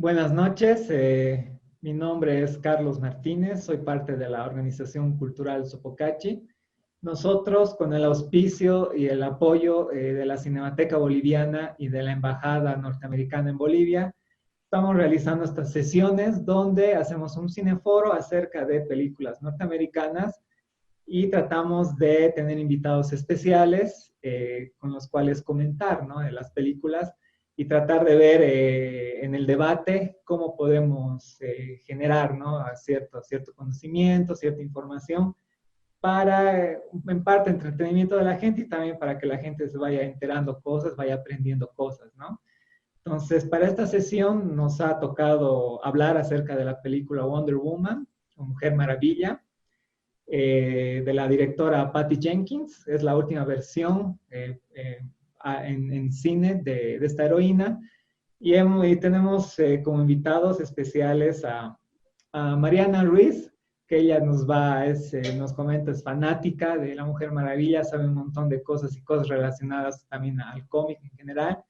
Buenas noches, mi nombre es Carlos Martínez, soy parte de la Organización Cultural Sopocachi. Nosotros, con el auspicio y el apoyo de la Cinemateca Boliviana y de la Embajada Norteamericana en Bolivia, estamos realizando estas sesiones donde hacemos un cineforo acerca de películas norteamericanas y tratamos de tener invitados especiales con los cuales comentar, ¿no?, de las películas y tratar de ver en el debate cómo podemos generar, ¿no?, cierto conocimiento, cierta información para, en parte, entretenimiento de la gente y también para que la gente se vaya enterando cosas, vaya aprendiendo cosas, ¿no? Entonces, para esta sesión nos ha tocado hablar acerca de la película Wonder Woman, o Mujer Maravilla, de la directora Patty Jenkins. Es la última versión en cine de esta heroína. Y tenemos como invitados especiales a Mariana Ruiz, que ella nos comenta, es fanática de la Mujer Maravilla, sabe un montón de cosas y cosas relacionadas también al cómic en general.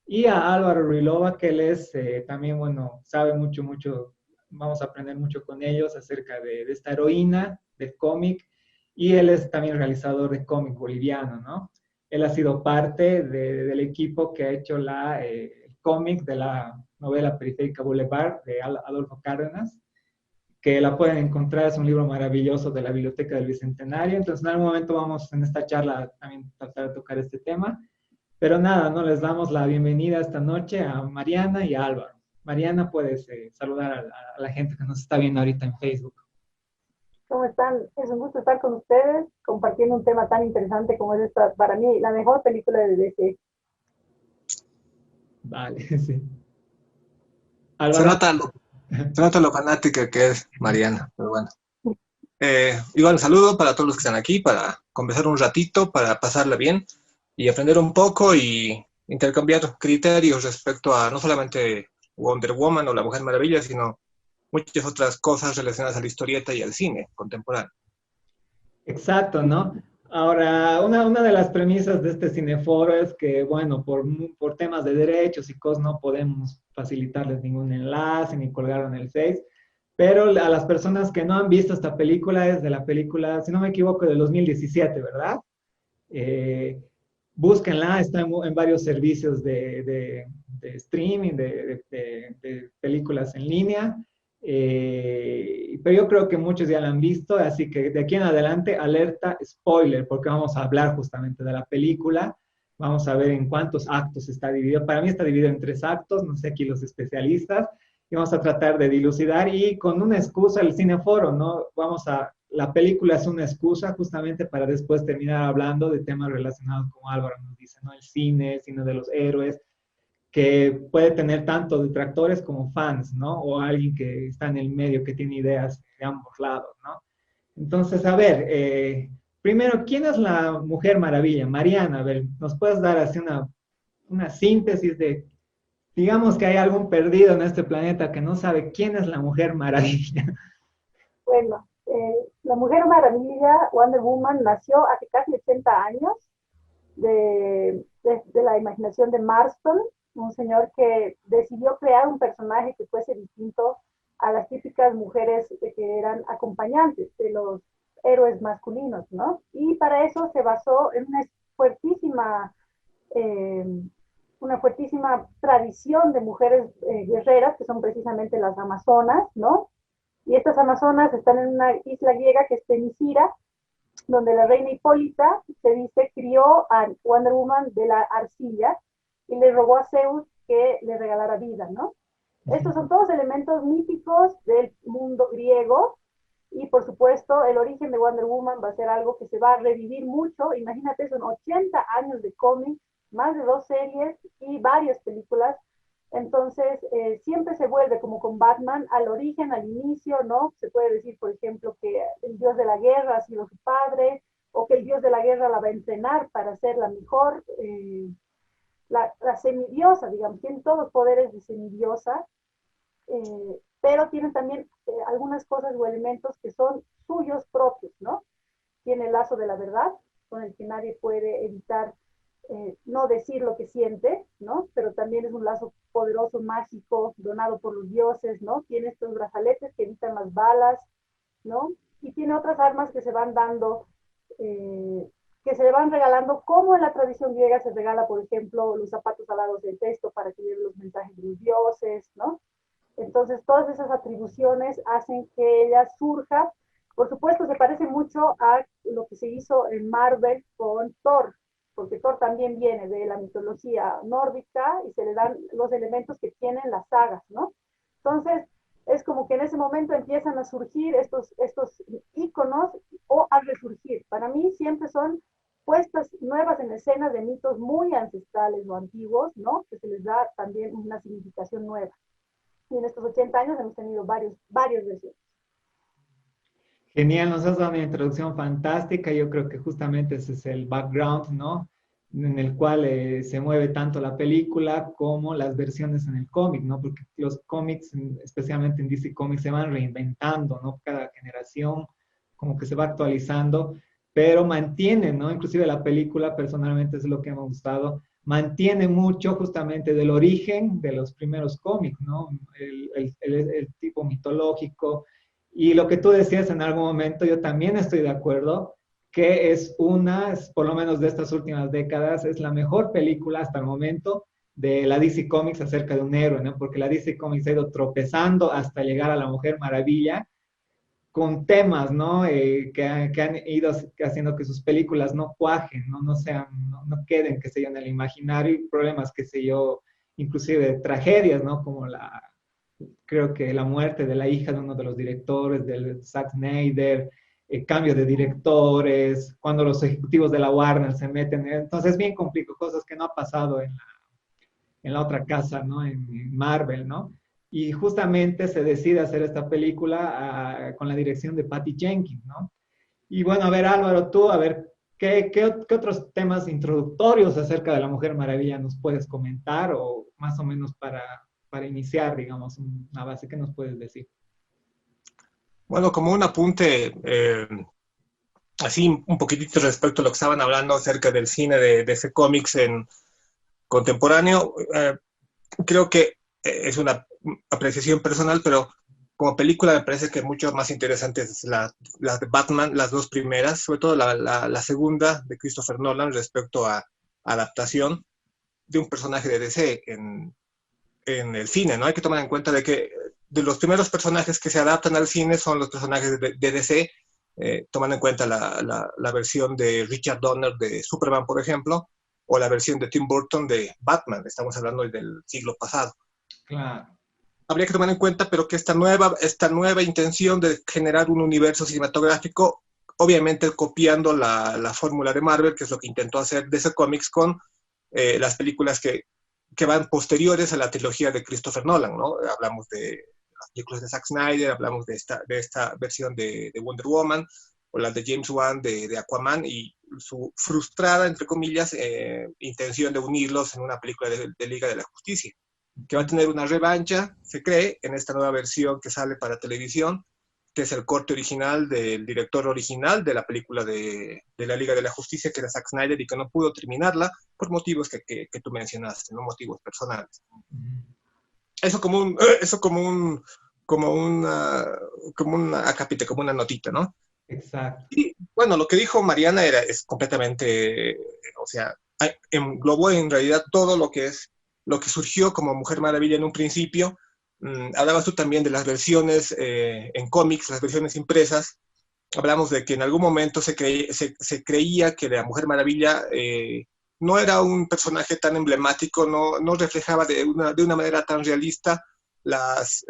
Y a Álvaro Ruilova, que él es también, bueno, sabe mucho, vamos a aprender mucho con ellos acerca de esta heroína del cómic, y él es también realizador de cómic boliviano, ¿no? Él ha sido parte del equipo que ha hecho el cómic de la novela Periférica Boulevard de Adolfo Cárdenas, que la pueden encontrar, es un libro maravilloso de la Biblioteca del Bicentenario. Entonces, en algún momento vamos en esta charla también tratar de tocar este tema. Pero nada, no les damos la bienvenida esta noche a Mariana y a Álvaro. Mariana, puedes saludar a la gente que nos está viendo ahorita en Facebook. ¿Cómo están? Es un gusto estar con ustedes compartiendo un tema tan interesante como es esta, para mí, la mejor película de DC. Vale, sí. Se Álvaro. nota lo, se nota lo fanática que es Mariana, pero bueno. Igual un saludo para todos los que están aquí, para conversar un ratito, para pasarla bien y aprender un poco y intercambiar criterios respecto a no solamente Wonder Woman o la Mujer Maravilla, sino muchas otras cosas relacionadas a la historieta y al cine contemporáneo. Exacto, ¿no? Ahora, una de las premisas de este cineforo es que, bueno, por temas de derechos y cosas no podemos facilitarles ningún enlace ni colgar en el Face, pero a las personas que no han visto esta película, es de la película, si no me equivoco, del 2017, ¿verdad? Eh, Búsquenla, está en varios servicios de streaming, de películas en línea. Pero yo creo que muchos ya la han visto, así que de aquí en adelante, alerta spoiler, porque vamos a hablar justamente de la película. Vamos a ver en cuántos actos está dividido. Para mí está dividido en 3 actos, no sé aquí los especialistas, y vamos a tratar de dilucidar y con una excusa el cineforo, ¿no? La película es una excusa justamente para después terminar hablando de temas relacionados, como Álvaro nos dice, ¿no? El cine de los héroes, que puede tener tanto detractores como fans, ¿no? O alguien que está en el medio, que tiene ideas de ambos lados, ¿no? Entonces, a ver, primero, ¿quién es la Mujer Maravilla? Mariana, a ver, ¿nos puedes dar así una síntesis de, digamos que hay algún perdido en este planeta que no sabe quién es la Mujer Maravilla? Bueno, la Mujer Maravilla, Wonder Woman, nació hace casi 80 años de la imaginación de Marston, un señor que decidió crear un personaje que fuese distinto a las típicas mujeres que eran acompañantes de los héroes masculinos, ¿no? Y para eso se basó en fuertísima, eh, una fuertísima tradición de mujeres guerreras, que son precisamente las amazonas, ¿no? Y estas amazonas están en una isla griega que es Temisira, donde la reina Hipólita, se dice, crió a Wonder Woman de la arcilla y le rogó a Zeus que le regalara vida, ¿no? Estos son todos elementos míticos del mundo griego y, por supuesto, el origen de Wonder Woman va a ser algo que se va a revivir mucho. Imagínate, son 80 años de cómic, más de 2 series y varias películas. Entonces, siempre se vuelve, como con Batman, al origen, al inicio, ¿no? Se puede decir, por ejemplo, que el dios de la guerra ha sido su padre, o que el dios de la guerra la va a entrenar para ser la mejor, la semidiosa, digamos, tiene todos los poderes de semidiosa, pero tiene también algunas cosas o elementos que son suyos propios, ¿no? Tiene el lazo de la verdad, con el que nadie puede evitar no decir lo que siente, ¿no? Pero también es un lazo poderoso, mágico, donado por los dioses, ¿no? Tiene estos brazaletes que evitan las balas, ¿no? Y tiene otras armas que se van dando, que se le van regalando, como en la tradición griega se regala, por ejemplo, los zapatos alados del texto para que lleven los mensajes de los dioses, ¿no? Entonces, todas esas atribuciones hacen que ella surja. Por supuesto, se parece mucho a lo que se hizo en Marvel con Thor, porque Thor también viene de la mitología nórdica y se le dan los elementos que tienen las sagas, ¿no? Entonces, es como que en ese momento empiezan a surgir estos íconos o a resurgir. Para mí siempre son puestas nuevas en escena de mitos muy ancestrales o antiguos, ¿no? Que se les da también una significación nueva. Y en estos 80 años hemos tenido varias versiones. Genial, nos has dado una introducción fantástica. Yo creo que justamente ese es el background, ¿no? En el cual se mueve tanto la película como las versiones en el cómic, ¿no? Porque los cómics, especialmente en DC Comics, se van reinventando, ¿no? Cada generación como que se va actualizando, pero mantiene, ¿no? Inclusive la película, personalmente es lo que me ha gustado, mantiene mucho justamente del origen de los primeros cómics, ¿no? El tipo mitológico. Y lo que tú decías en algún momento, yo también estoy de acuerdo, que es por lo menos de estas últimas décadas, es la mejor película hasta el momento de la DC Comics acerca de un héroe, ¿no? Porque la DC Comics ha ido tropezando hasta llegar a la Mujer Maravilla con temas, ¿no? Que han ido haciendo que sus películas no cuajen, ¿no? No sean, no queden, qué sé yo, en el imaginario, y problemas, qué sé yo, inclusive tragedias, ¿no? Como creo que la muerte de la hija de uno de los directores, del Zack Snyder, cambio de directores, cuando los ejecutivos de la Warner se meten. Entonces es bien complicado, cosas que no ha pasado en la otra casa, ¿no? En Marvel, ¿no? Y justamente se decide hacer esta película con la dirección de Patty Jenkins, ¿no? Y bueno, a ver, Álvaro, tú, a ver, ¿qué otros temas introductorios acerca de la Mujer Maravilla nos puedes comentar o más o menos para iniciar, digamos, una base que nos puedes decir? Bueno, como un apunte, así un poquitito respecto a lo que estaban hablando acerca del cine de ese cómics en contemporáneo, creo que es una apreciación personal, pero como película me parece que mucho más interesante es la de Batman, las dos primeras, sobre todo la segunda de Christopher Nolan respecto a adaptación de un personaje de DC en el cine, ¿no? Hay que tomar en cuenta de que de los primeros personajes que se adaptan al cine son los personajes de DC, tomando en cuenta la versión de Richard Donner de Superman, por ejemplo, o la versión de Tim Burton de Batman, estamos hablando del siglo pasado. Claro. Habría que tomar en cuenta, pero que esta nueva intención de generar un universo cinematográfico, obviamente copiando la fórmula de Marvel, que es lo que intentó hacer DC Comics con las películas que van posteriores a la trilogía de Christopher Nolan, ¿no? Hablamos de las películas de Zack Snyder, hablamos de esta versión de Wonder Woman, o la de James Wan de Aquaman, y su frustrada, entre comillas, intención de unirlos en una película de Liga de la Justicia, que va a tener una revancha, se cree, en esta nueva versión que sale para televisión, que es el corte original del director original de la película de la Liga de la Justicia, que era Zack Snyder, y que no pudo terminarla por motivos que tú mencionaste, ¿no? Motivos personales. Eso como un acápite, como una notita, ¿no? Exacto. Y bueno, lo que dijo Mariana es completamente, o sea, englobó en realidad todo lo que surgió como Mujer Maravilla en un principio. Hablabas tú también de las versiones en cómics, las versiones impresas. Hablamos de que en algún momento se creía que la Mujer Maravilla no era un personaje tan emblemático, no reflejaba de una manera tan realista las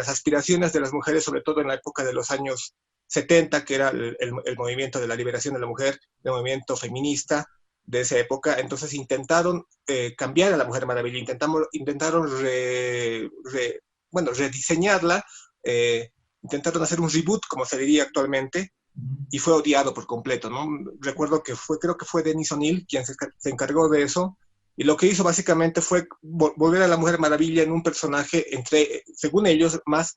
aspiraciones de las mujeres, sobre todo en la época de los años 70, que era el movimiento de la liberación de la mujer, el movimiento feminista de esa época. Entonces intentaron cambiar a la Mujer Maravilla, intentaron rediseñarla, intentaron hacer un reboot, como se diría actualmente, y fue odiado por completo, ¿no? Recuerdo que creo que fue Denis O'Neill quien se encargó de eso, y lo que hizo básicamente fue volver a la Mujer Maravilla en un personaje, según ellos, más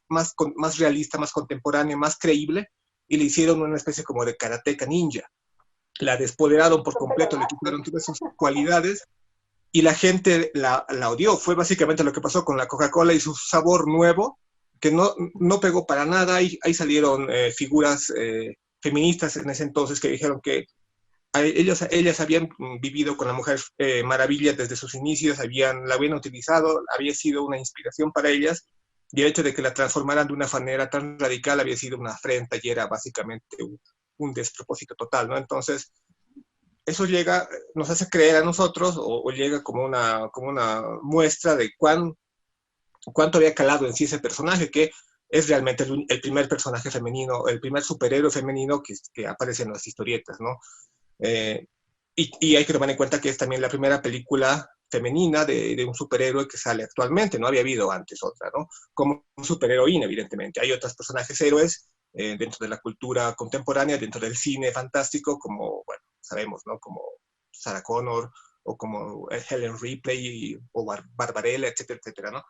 realista, más contemporáneo, más creíble, y le hicieron una especie como de karateka ninja. la despoderaron por completo, le quitaron todas sus cualidades y la gente la odió. Fue básicamente lo que pasó con la Coca-Cola y su sabor nuevo, que no pegó para nada. Ahí salieron figuras feministas en ese entonces que dijeron que ellas habían vivido con la Mujer Maravilla desde sus inicios, la habían utilizado, había sido una inspiración para ellas, y el hecho de que la transformaran de una manera tan radical había sido una afrenta y era básicamente un despropósito total, ¿no? Entonces, eso nos hace creer a nosotros, o llega como una muestra de cuánto había calado en sí ese personaje, que es realmente el primer personaje femenino, el primer superhéroe femenino que aparece en las historietas, ¿no? Eh, y hay que tomar en cuenta que es también la primera película femenina de un superhéroe que sale actualmente, no había habido antes otra, ¿no? Como un superheroína, evidentemente. Hay otros personajes héroes dentro de la cultura contemporánea, dentro del cine fantástico, como, bueno, sabemos, ¿no? Como Sarah Connor, o como Helen Ripley, o Barbarella, etcétera, etcétera, ¿no?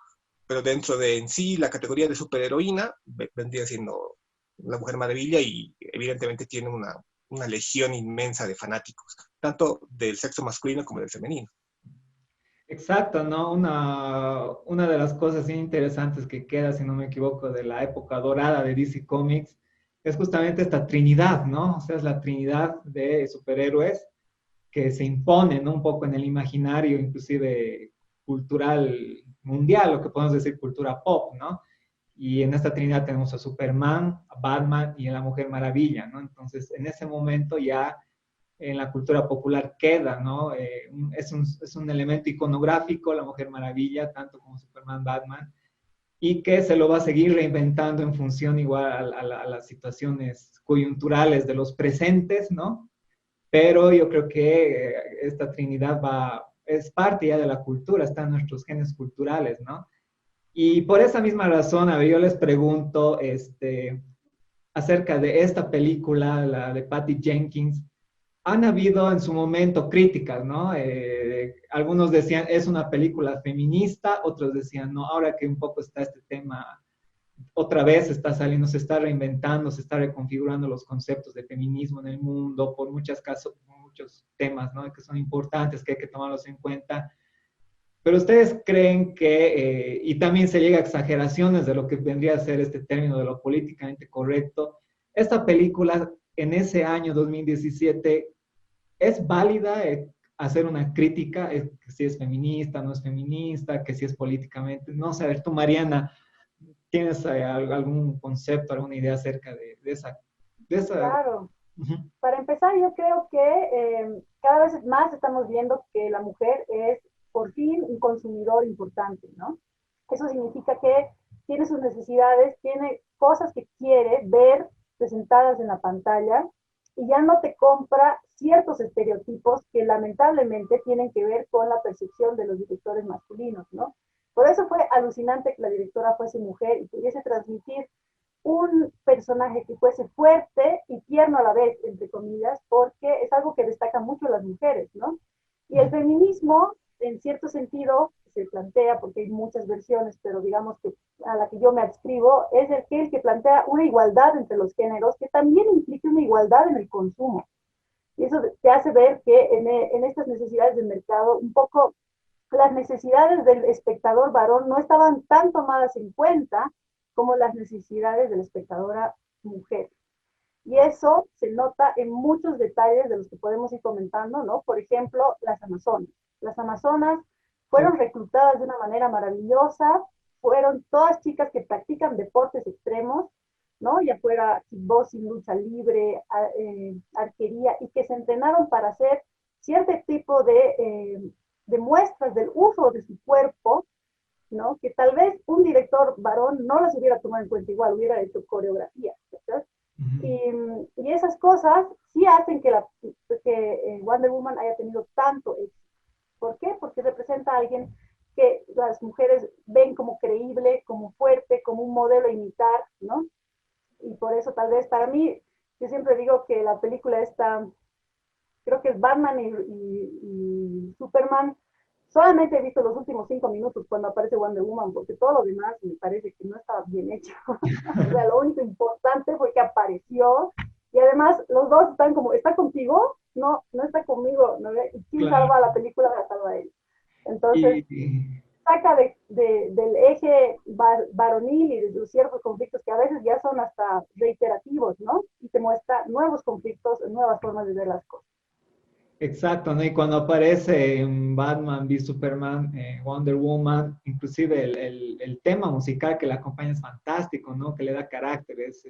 Pero dentro de en sí la categoría de superheroína vendría siendo la Mujer Maravilla y evidentemente tiene una legión inmensa de fanáticos, tanto del sexo masculino como del femenino. Exacto, ¿no? Una de las cosas interesantes que queda, si no me equivoco, de la época dorada de DC Comics es justamente esta trinidad, ¿no? O sea, es la trinidad de superhéroes que se imponen, ¿no? Un poco en el imaginario, inclusive cultural mundial, lo que podemos decir cultura pop, ¿no? Y en esta trinidad tenemos a Superman, a Batman y a la Mujer Maravilla, ¿no? Entonces, en ese momento ya en la cultura popular queda, ¿no? Es un elemento iconográfico, la Mujer Maravilla, tanto como Superman, Batman, y que se lo va a seguir reinventando en función igual a las situaciones coyunturales de los presentes, ¿no? Pero yo creo que esta Trinidad es parte ya de la cultura, está en nuestros genes culturales, ¿no? Y por esa misma razón, a ver, yo les pregunto acerca de esta película, la de Patty Jenkins. Han habido en su momento críticas, ¿no? Algunos decían es una película feminista, otros decían no, ahora que un poco está este tema, otra vez está saliendo, se está reinventando, se está reconfigurando los conceptos de feminismo en el mundo por muchos temas, ¿no? Que son importantes, que hay que tomarlos en cuenta. Pero ustedes creen que, y también se llega a exageraciones de lo que vendría a ser este término de lo políticamente correcto, esta película en ese año 2017 es válida hacer una crítica, que si es feminista, no es feminista, que si es políticamente, no sé, a ver, tú Mariana, ¿tienes algún concepto, alguna idea acerca de esa? Claro. Uh-huh. Para empezar, yo creo que cada vez más estamos viendo que la mujer es por fin un consumidor importante, ¿no? Eso significa que tiene sus necesidades, tiene cosas que quiere ver presentadas en la pantalla y ya no te compra ciertos estereotipos que lamentablemente tienen que ver con la percepción de los directores masculinos, ¿no? Por eso fue alucinante que la directora fuese mujer y pudiese transmitir un personaje que fuese fuerte y tierno a la vez, entre comillas, porque es algo que destaca mucho las mujeres, ¿no? Y el feminismo, en cierto sentido, se plantea, porque hay muchas versiones, pero digamos que a la que yo me adscribo, es el que plantea una igualdad entre los géneros, que también implica una igualdad en el consumo. Y eso te hace ver que en estas necesidades del mercado, un poco las necesidades del espectador varón no estaban tan tomadas en cuenta como las necesidades de la espectadora mujer. Y eso se nota en muchos detalles de los que podemos ir comentando, ¿no? Por ejemplo, las amazonas. Las amazonas fueron reclutadas de una manera maravillosa, fueron todas chicas que practican deportes extremos, ¿no? Ya fuera kickboxing, lucha libre, arquería, y que se entrenaron para hacer cierto tipo de muestras del uso de su cuerpo, ¿no? Que tal vez un director varón no las hubiera tomado en cuenta igual, hubiera hecho coreografía, ¿verdad? Y esas cosas sí hacen que Wonder Woman haya tenido tanto éxito. ¿Por qué? Porque representa a alguien que las mujeres ven como creíble, como fuerte, como un modelo a imitar, ¿no? Y por eso tal vez para mí, yo siempre digo que la película está, creo que es Batman y Superman. Solamente he visto los últimos 5 minutos cuando aparece Wonder Woman, porque todo lo demás me parece que no estaba bien hecho. O sea, lo único importante fue que apareció y además los dos están como, ¿está contigo? no está conmigo, ¿no? ¿Y quién Claro. salva a la película? La salva a él. Entonces, Y, saca del eje varonil y de ciertos conflictos que a veces ya son hasta reiterativos, ¿no? Y te muestra nuevos conflictos, nuevas formas de ver las cosas. exacto, ¿no? Y cuando aparece en Batman v Superman, Wonder Woman, inclusive el tema musical que la acompaña es fantástico, ¿no? Que le da carácter, es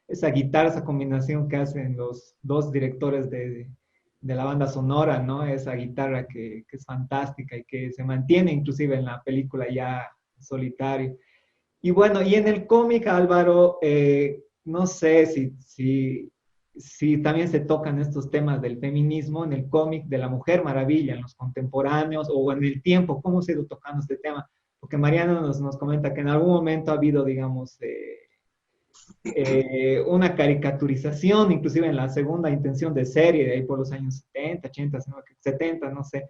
esa guitarra, esa combinación que hacen los dos directores de la banda sonora, ¿no? Esa guitarra que es fantástica y que se mantiene inclusive en la película ya en solitario. Y bueno, y en el cómic, Álvaro, no sé si también se tocan estos temas del feminismo en el cómic de la Mujer Maravilla, en los contemporáneos o en el tiempo, ¿cómo se ha ido tocando este tema? Porque Mariana nos comenta que en algún momento ha habido, digamos, una caricaturización, inclusive en la segunda intención de serie, de ahí por los años 70, 80, 70, no sé.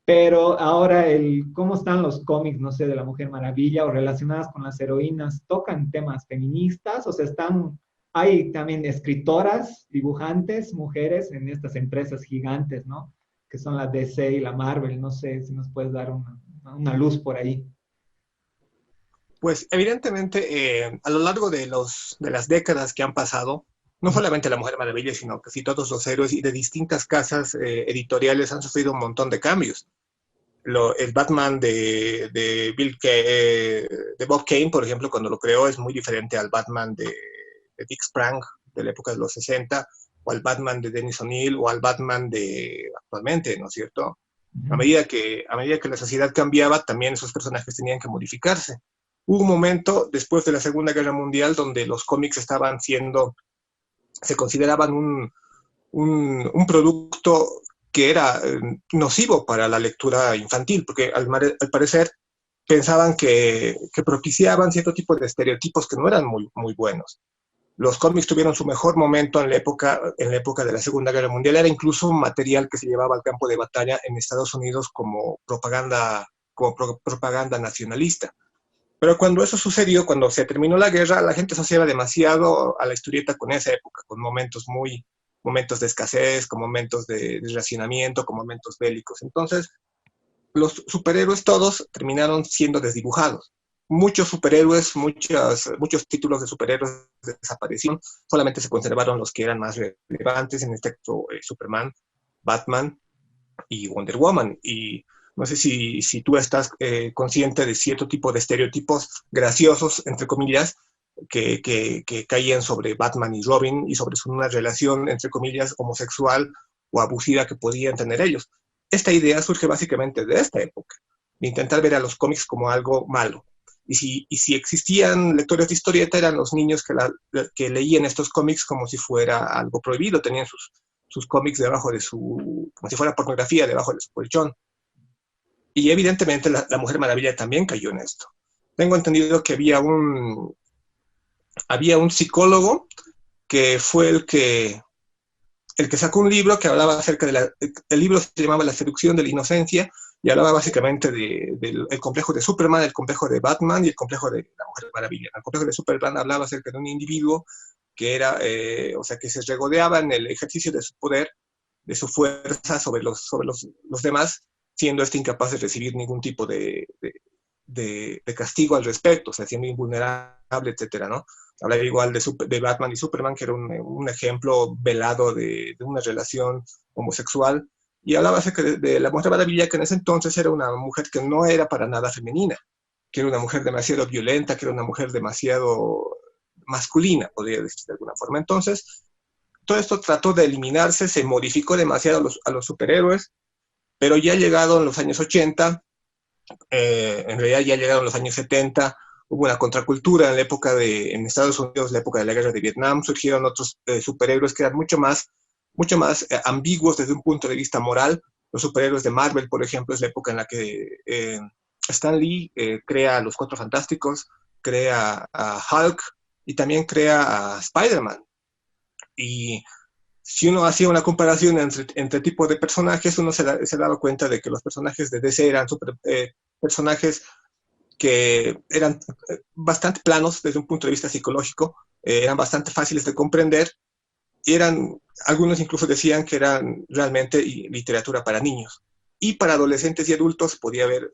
Pero ahora, cómo están los cómics, no sé, de la Mujer Maravilla o relacionadas con las heroínas, tocan temas feministas, o sea, hay también escritoras, dibujantes, mujeres en estas empresas gigantes, ¿no? Que son la DC y la Marvel, no sé si nos puedes dar una luz por ahí. Pues evidentemente, a lo largo de las décadas que han pasado, no solamente la Mujer Maravilla, sino que sí todos los héroes y de distintas casas editoriales han sufrido un montón de cambios. El Batman de Bob Kane, por ejemplo, cuando lo creó, es muy diferente al Batman de Dick Sprang de la época de los 60, o al Batman de Dennis O'Neill, o al Batman de actualmente, ¿no es cierto? A medida que la sociedad cambiaba, también esos personajes tenían que modificarse. Hubo un momento después de la Segunda Guerra Mundial donde los cómics se consideraban un producto que era nocivo para la lectura infantil, porque al parecer pensaban que propiciaban cierto tipo de estereotipos que no eran muy buenos. Los cómics tuvieron su mejor momento en la época de la Segunda Guerra Mundial. Era incluso un material que se llevaba al campo de batalla en Estados Unidos como propaganda nacionalista. Pero cuando eso sucedió, cuando se terminó la guerra, la gente asociaba demasiado a la historieta con esa época, con momentos de escasez, con momentos de racionamiento, con momentos bélicos. Entonces, los superhéroes todos terminaron siendo desdibujados. Muchos superhéroes, muchos títulos de superhéroes desaparecieron, solamente se conservaron los que eran más relevantes, en este caso Superman, Batman y Wonder Woman. Y no sé si tú estás consciente de cierto tipo de estereotipos graciosos, entre comillas, que caían sobre Batman y Robin y sobre una relación, entre comillas, homosexual o abusiva que podían tener ellos. Esta idea surge básicamente de esta época, de intentar ver a los cómics como algo malo. Y si existían lectores de historieta, eran los niños que leían estos cómics como si fuera algo prohibido, tenían sus cómics debajo como si fuera pornografía, debajo de su colchón. Y evidentemente la Mujer Maravilla también cayó en esto. Tengo entendido que había un psicólogo que fue el que sacó un libro que hablaba acerca el libro se llamaba La seducción de la inocencia y hablaba básicamente del complejo de Superman, el complejo de Batman y el complejo de la Mujer Maravilla. El complejo de Superman hablaba acerca de un individuo que era, o sea, que se regodeaba en el ejercicio de su poder, de su fuerza sobre los demás, siendo este incapaz de recibir ningún tipo de castigo al respecto, o sea, siendo invulnerable, etcétera, ¿no? Hablaba igual de Batman y Superman, que era un ejemplo velado de una relación homosexual, y hablaba acerca de la Mujer Maravilla, que en ese entonces era una mujer que no era para nada femenina, que era una mujer demasiado violenta, que era una mujer demasiado masculina, podría decir de alguna forma. Entonces, todo esto trató de eliminarse, se modificó demasiado a los superhéroes, pero ya llegado en los años 80, en realidad ya llegaron los años 70, hubo una contracultura en la época en Estados Unidos, la época de la guerra de Vietnam, surgieron otros superhéroes que eran mucho más ambiguos desde un punto de vista moral. Los superhéroes de Marvel, por ejemplo, es la época en la que Stan Lee crea a los Cuatro Fantásticos, crea a Hulk y también crea a Spider-Man. Y si uno hacía una comparación entre tipos de personajes, uno se daba cuenta de que los personajes de DC eran personajes que eran bastante planos desde un punto de vista psicológico, eran bastante fáciles de comprender, algunos incluso decían que eran realmente literatura para niños. Y para adolescentes y adultos podía ver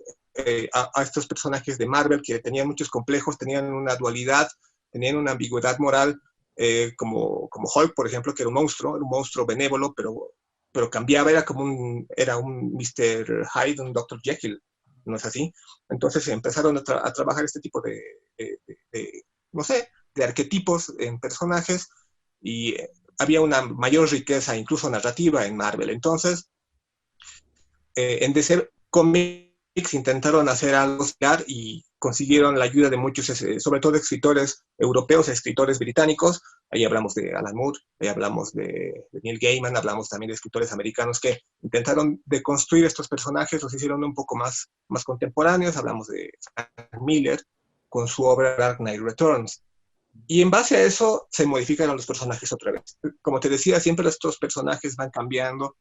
a estos personajes de Marvel que tenían muchos complejos, tenían una dualidad, tenían una ambigüedad moral, como Hulk, por ejemplo, que era un monstruo benévolo, pero cambiaba, era un Mr. Hyde, un Dr. Jekyll, ¿no es así? Entonces empezaron a trabajar este tipo no sé, de arquetipos en personajes y había una mayor riqueza, incluso narrativa, en Marvel. Entonces, en DC Comics intentaron hacer algo similar y consiguieron la ayuda de muchos, sobre todo escritores europeos, escritores británicos. Ahí hablamos de Alan Moore, ahí hablamos de Neil Gaiman, hablamos también de escritores americanos que intentaron deconstruir estos personajes, los hicieron un poco más contemporáneos. Hablamos de Frank Miller con su obra Dark Knight Returns. Y en base a eso se modificaron los personajes otra vez. Como te decía, siempre estos personajes van cambiando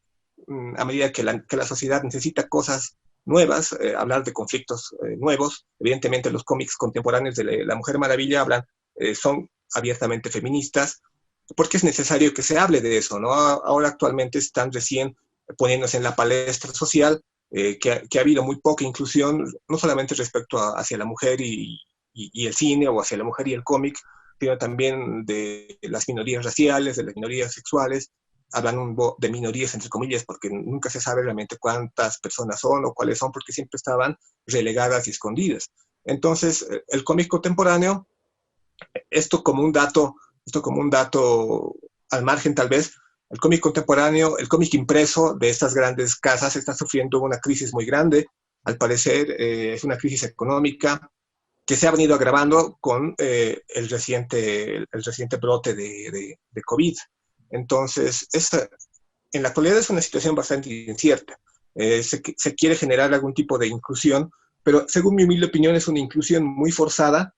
a medida que la sociedad necesita cosas nuevas, hablar de conflictos nuevos. Evidentemente los cómics contemporáneos de la Mujer Maravilla son abiertamente feministas, porque es necesario que se hable de eso, ¿no? Ahora actualmente están recién poniéndose en la palestra social, que ha habido muy poca inclusión, no solamente respecto hacia la mujer y el cine, o hacia la mujer y el cómic, sino también de las minorías raciales, de las minorías sexuales. Hablan de minorías entre comillas, porque nunca se sabe realmente cuántas personas son o cuáles son, porque siempre estaban relegadas y escondidas. Entonces, el cómic contemporáneo, esto como un dato al margen tal vez, el cómic contemporáneo, el cómic impreso de estas grandes casas está sufriendo una crisis muy grande. Al parecer, es una crisis económica que se ha venido agravando con el reciente brote de COVID. Entonces, en la actualidad es una situación bastante incierta. Se quiere generar algún tipo de inclusión, pero según mi humilde opinión es una inclusión muy forzada.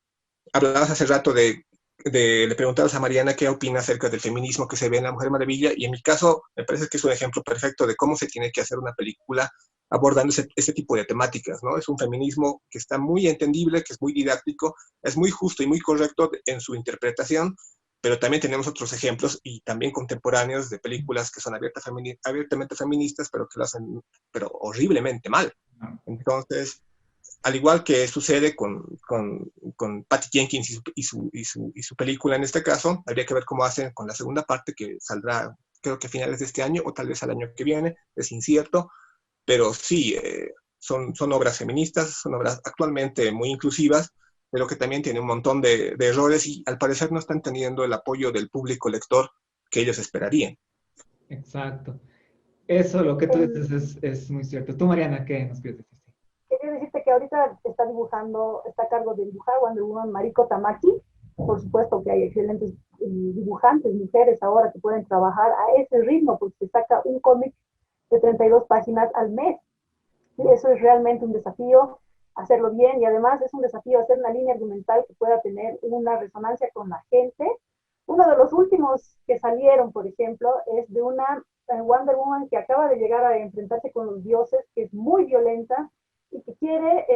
Hablabas hace rato le preguntabas a Mariana qué opina acerca del feminismo que se ve en La Mujer Maravilla, y en mi caso me parece que es un ejemplo perfecto de cómo se tiene que hacer una película abordando ese tipo de temáticas, ¿no? Es un feminismo que está muy entendible, que es muy didáctico, es muy justo y muy correcto en su interpretación, pero también tenemos otros ejemplos y también contemporáneos de películas que son abiertamente feministas, pero que lo hacen horriblemente mal. Entonces, al igual que sucede con Patty Jenkins y su película en este caso, habría que ver cómo hacen con la segunda parte, que saldrá creo que a finales de este año o tal vez al año que viene, es incierto, pero sí, son obras feministas, son obras actualmente muy inclusivas, pero que también tienen un montón de errores y al parecer no están teniendo el apoyo del público lector que ellos esperarían. Exacto. Eso, lo que tú Eh, dices es muy cierto. Tú, Mariana, ¿qué nos quieres decir? Quería decirte que ahorita está a cargo de dibujar Wonder Woman Mariko Tamaki. Por supuesto que hay excelentes dibujantes, mujeres ahora que pueden trabajar a ese ritmo, porque se saca un cómic de 32 páginas al mes. Y eso es realmente un desafío, hacerlo bien, y además es un desafío hacer una línea argumental que pueda tener una resonancia con la gente. Uno de los últimos que salieron, por ejemplo, es de una Wonder Woman que acaba de llegar a enfrentarse con los dioses, que es muy violenta y que quiere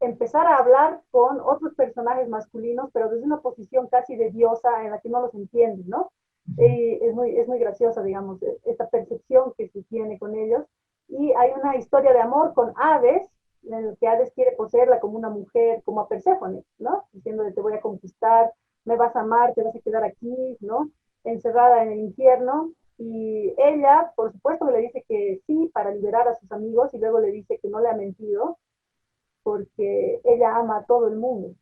empezar a hablar con otros personajes masculinos, pero desde una posición casi de diosa en la que no los entiende, ¿no? Es muy graciosa, digamos, esta percepción que se tiene con ellos. Y hay una historia de amor con Hades, en el que Hades quiere poseerla como una mujer, como a Perséfone, ¿no? Diciéndole, te voy a conquistar, me vas a amar, te vas a quedar aquí, ¿no? Encerrada en el infierno. Y ella, por supuesto, le dice que sí para liberar a sus amigos, y luego le dice que no le ha mentido, porque ella ama a todo el mundo.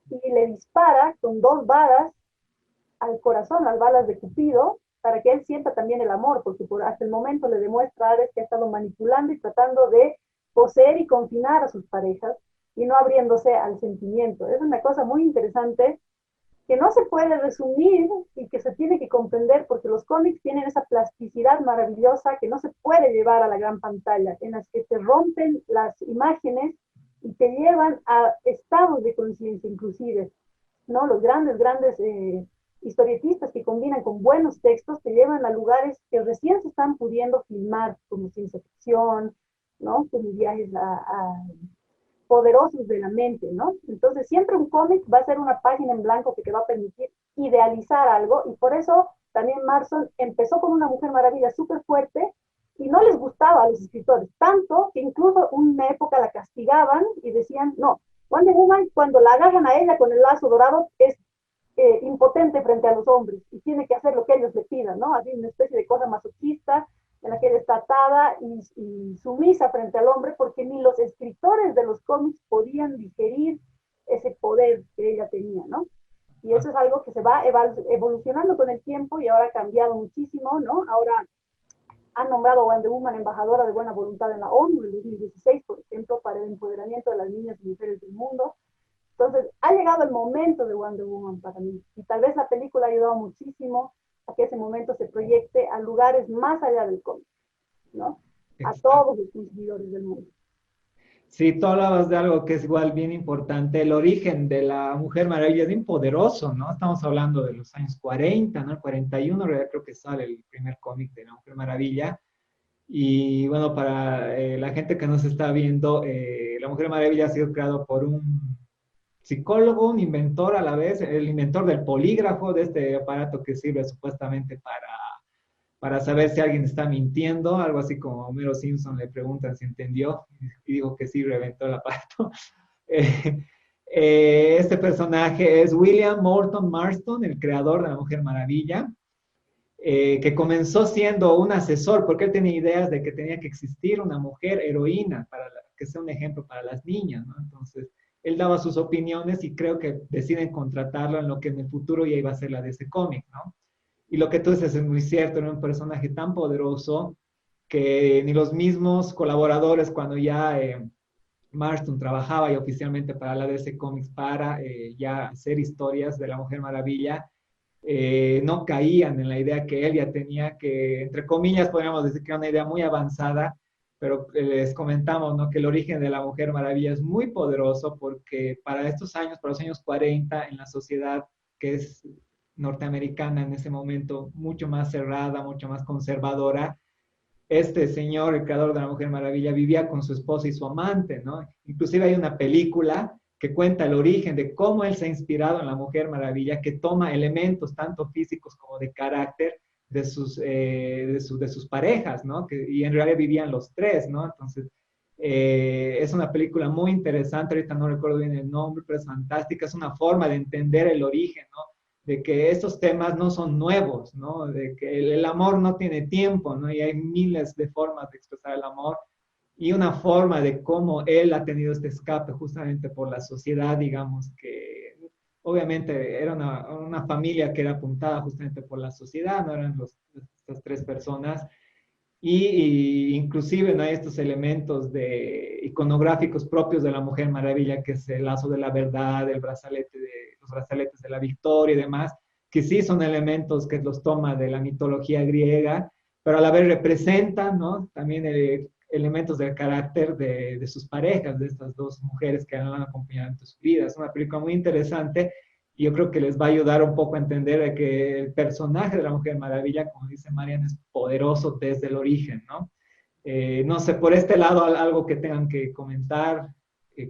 Y le dispara con 2 balas al corazón, las balas de Cupido, para que él sienta también el amor, porque hasta el momento le demuestra a Hades que ha estado manipulando y tratando de poseer y confinar a sus parejas y no abriéndose al sentimiento. Es una cosa muy interesante que no se puede resumir y que se tiene que comprender, porque los cómics tienen esa plasticidad maravillosa que no se puede llevar a la gran pantalla, en las que te rompen las imágenes y te llevan a estados de conciencia inclusive, ¿no? Los grandes historietistas que combinan con buenos textos te llevan a lugares que recién se están pudiendo filmar, como ciencia ficción, ¿no? Como viajes poderosos de la mente, ¿no? Entonces siempre un cómic va a ser una página en blanco que te va a permitir idealizar algo, y por eso también Marston empezó con una Mujer Maravilla súper fuerte, y no les gustaba a los escritores, tanto que incluso una época la castigaban y decían, no, Wonder Woman cuando la agarran a ella con el lazo dorado es impotente frente a los hombres y tiene que hacer lo que ellos le pidan, ¿no? Así una especie de cosa masoquista en la que ella está atada y sumisa frente al hombre, porque ni los escritores de los cómics podían digerir ese poder que ella tenía, ¿no? Y eso es algo que se va evolucionando con el tiempo y ahora ha cambiado muchísimo, ¿no? Ahora han nombrado a Wonder Woman embajadora de buena voluntad en la ONU en el 2016, por ejemplo, para el empoderamiento de las niñas y mujeres del mundo. Entonces, ha llegado el momento de Wonder Woman para mí. Y tal vez la película ha ayudado muchísimo a que ese momento se proyecte a lugares más allá del cómic, ¿no? A todos los consumidores del mundo. Sí, tú hablabas de algo que es igual bien importante, el origen de la Mujer Maravilla es bien poderoso, ¿no? Estamos hablando de los años 40, ¿no? El 41 creo que sale el primer cómic de la Mujer Maravilla. Y bueno, para la gente que nos está viendo, la Mujer Maravilla ha sido creado por un psicólogo, un inventor a la vez, el inventor del polígrafo, de este aparato que sirve supuestamente para saber si alguien está mintiendo, algo así como Homero Simpson le preguntan si entendió, y dijo que sí, reventó el aparato. Este personaje es William Morton Marston, el creador de la Mujer Maravilla, que comenzó siendo un asesor, porque él tenía ideas de que tenía que existir una mujer heroína para que sea un ejemplo para las niñas, ¿no? Entonces, él daba sus opiniones y creo que deciden contratarlo en lo que en el futuro ya iba a ser la de ese cómic, ¿no? Y lo que tú dices es muy cierto, era un personaje tan poderoso que ni los mismos colaboradores cuando ya Marston trabajaba ya oficialmente para la DC Comics para ya hacer historias de la Mujer Maravilla, no caían en la idea que él ya tenía, que entre comillas podríamos decir que era una idea muy avanzada, pero les comentamos, ¿no? Que el origen de la Mujer Maravilla es muy poderoso porque para estos años, para los años 40, en la sociedad que es norteamericana en ese momento, mucho más cerrada, mucho más conservadora, este señor, el creador de la Mujer Maravilla, vivía con su esposa y su amante, ¿no? Inclusive hay una película que cuenta el origen de cómo él se ha inspirado en la Mujer Maravilla, que toma elementos tanto físicos como de carácter de sus parejas, ¿no? Y en realidad vivían los tres, ¿no? Entonces, es una película muy interesante, ahorita no recuerdo bien el nombre, pero es fantástica, es una forma de entender el origen, ¿no? De que estos temas no son nuevos, ¿no? De que el amor no tiene tiempo, ¿no? Y hay miles de formas de expresar el amor y una forma de cómo él ha tenido este escape justamente por la sociedad, digamos, que obviamente era una familia que era apuntada justamente por la sociedad, no eran estas tres personas, y inclusive no hay estos elementos iconográficos propios de la Mujer Maravilla, que es el lazo de la verdad, los brazaletes de la victoria y demás, que sí son elementos que los toma de la mitología griega, pero a la vez representan, ¿no? También elementos del carácter de sus parejas, de estas dos mujeres que han acompañado en su vida. Es una película muy interesante y yo creo que les va a ayudar un poco a entender que el personaje de la Mujer Maravilla, como dice Mariana, es poderoso desde el origen, ¿no? No sé, por este lado, algo que tengan que comentar,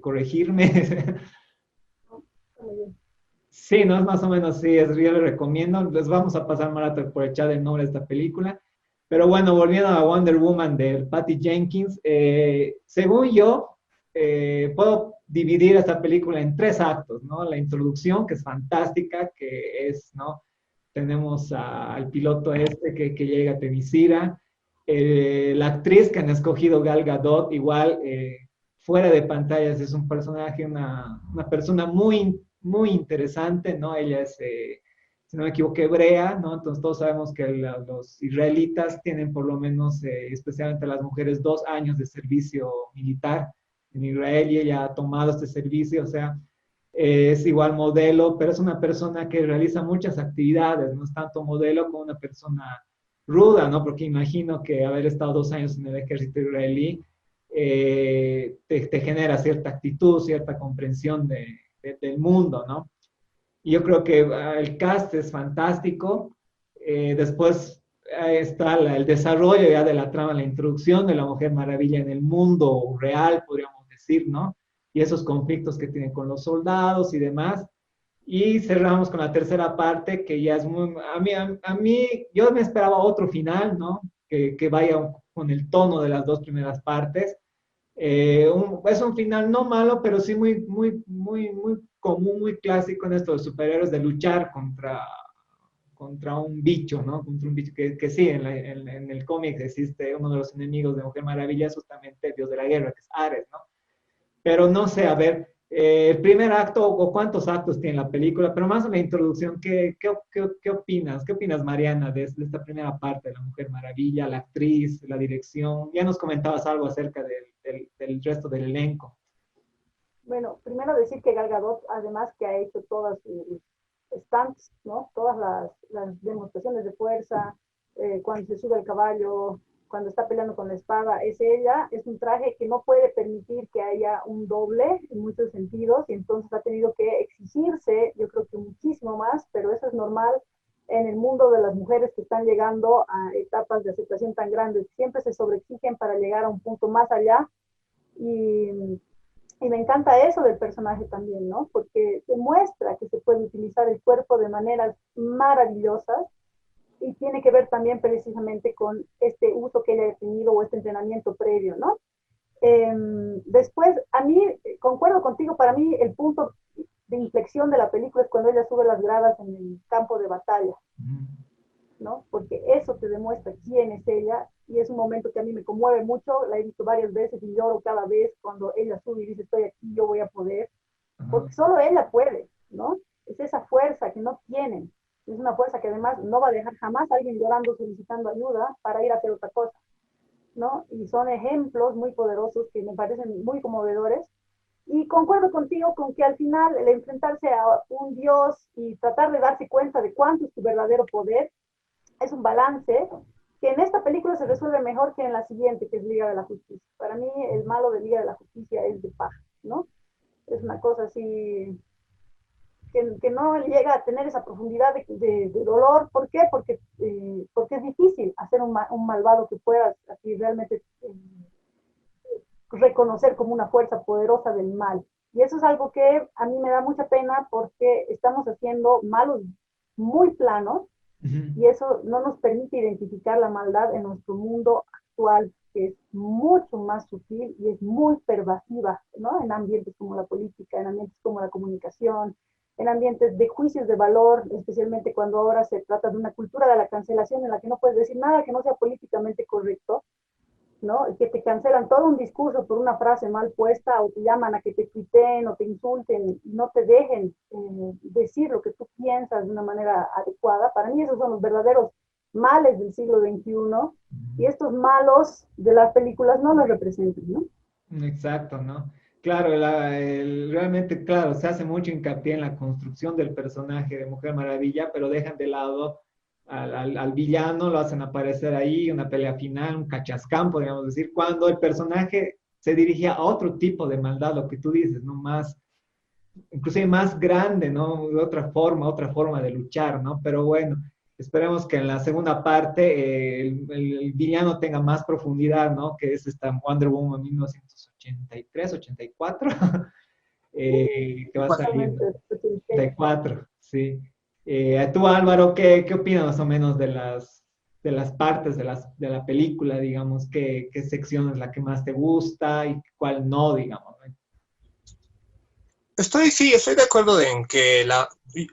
corregirme. Sí, no es más o menos, sí, yo les recomiendo. Les vamos a pasar más rato por el chat el nombre de esta película. Pero bueno, volviendo a Wonder Woman de Patty Jenkins, según yo, puedo dividir esta película en tres actos, ¿no? La introducción, que es fantástica, que es, ¿no? Tenemos al piloto que llega a Temisira, la actriz que han escogido Gal Gadot, igual, fuera de pantallas, es un personaje, una persona muy, muy interesante, ¿no? Ella es si no me equivoco, hebrea, ¿no? Entonces todos sabemos que los israelitas tienen por lo menos, especialmente las mujeres, 2 años de servicio militar en Israel y ella ha tomado este servicio, o sea, es igual modelo, pero es una persona que realiza muchas actividades, no es tanto modelo como una persona ruda, ¿no? Porque imagino que haber estado 2 años en el ejército israelí te genera cierta actitud, cierta comprensión del mundo, ¿no? Y yo creo que el cast es fantástico. Después está el desarrollo ya de la trama, la introducción de la Mujer Maravilla en el mundo real, podríamos decir, ¿no? Y esos conflictos que tiene con los soldados y demás. Y cerramos con la tercera parte, que ya es muy, yo me esperaba otro final, ¿no? Que vaya con el tono de las dos primeras partes. Es un final no malo, pero sí muy común, muy clásico en estos superhéroes de luchar contra un bicho, ¿no? Contra un bicho que sí, en el cómic existe uno de los enemigos de Mujer Maravilla, es justamente el dios de la guerra, que es Ares, ¿no? Pero no sé, a ver, el primer acto o cuántos actos tiene la película, pero más en la introducción, ¿qué opinas? ¿Qué opinas, Mariana, de esta primera parte de La Mujer Maravilla, la actriz, la dirección? Ya nos comentabas algo acerca del resto del elenco. Bueno, primero decir que Gal Gadot, además que ha hecho todas sus stunts, ¿no? Todas las demostraciones de fuerza, cuando se sube al caballo, cuando está peleando con la espada, es ella, es un traje que no puede permitir que haya un doble en muchos sentidos y entonces ha tenido que exigirse, yo creo que muchísimo más, pero eso es normal en el mundo de las mujeres que están llegando a etapas de aceptación tan grandes, siempre se sobreexigen para llegar a un punto más allá y y me encanta eso del personaje también, ¿no? Porque demuestra que se puede utilizar el cuerpo de maneras maravillosas y tiene que ver también precisamente con este uso que ella ha tenido o este entrenamiento previo, ¿no? Después, a mí, concuerdo contigo, para mí el punto de inflexión de la película es cuando ella sube las gradas en el campo de batalla. ¿No? Porque eso te demuestra quién es ella y es un momento que a mí me conmueve mucho, la he visto varias veces y lloro cada vez cuando ella sube y dice estoy aquí, yo voy a poder, porque solo ella puede, ¿no? Es esa fuerza que no tienen, es una fuerza que además no va a dejar jamás a alguien llorando solicitando ayuda para ir a hacer otra cosa, ¿no? Y son ejemplos muy poderosos que me parecen muy conmovedores y concuerdo contigo con que al final el enfrentarse a un Dios y tratar de darse cuenta de cuánto es tu verdadero poder es un balance que en esta película se resuelve mejor que en la siguiente, que es Liga de la Justicia. Para mí, el malo de Liga de la Justicia es de paja, ¿no? Es una cosa así que no llega a tener esa profundidad de dolor. ¿Por qué? Porque es difícil hacer un malvado que puedas así realmente reconocer como una fuerza poderosa del mal. Y eso es algo que a mí me da mucha pena porque estamos haciendo malos muy planos y eso no nos permite identificar la maldad en nuestro mundo actual, que es mucho más sutil y es muy pervasiva, ¿no? En ambientes como la política, en ambientes como la comunicación, en ambientes de juicios de valor, especialmente cuando ahora se trata de una cultura de la cancelación en la que no puedes decir nada que no sea políticamente correcto, ¿no? Que te cancelan todo un discurso por una frase mal puesta o te llaman a que te tuiteen o te insulten y no te dejen decir lo que tú piensas de una manera adecuada. Para mí esos son los verdaderos males del siglo XXI y estos malos de las películas no los representan, ¿no? Exacto, ¿no? Claro, realmente, claro, se hace mucho hincapié en la construcción del personaje de Mujer Maravilla, pero dejan de lado al villano, lo hacen aparecer ahí, una pelea final, un cachascán, podríamos decir, cuando el personaje se dirigía a otro tipo de maldad, lo que tú dices, ¿no? Más, inclusive más grande, ¿no? De otra forma de luchar, ¿no? Pero bueno, esperemos que en la segunda parte el villano tenga más profundidad, ¿no? Que es esta Wonder Woman 1983, 84, que va a salir, ¿no? 84, sí. Tú, Álvaro, ¿qué opinas más o menos de las partes de la película, digamos? ¿Qué sección es la que más te gusta y cuál no, digamos, ¿no? Sí, estoy de acuerdo en que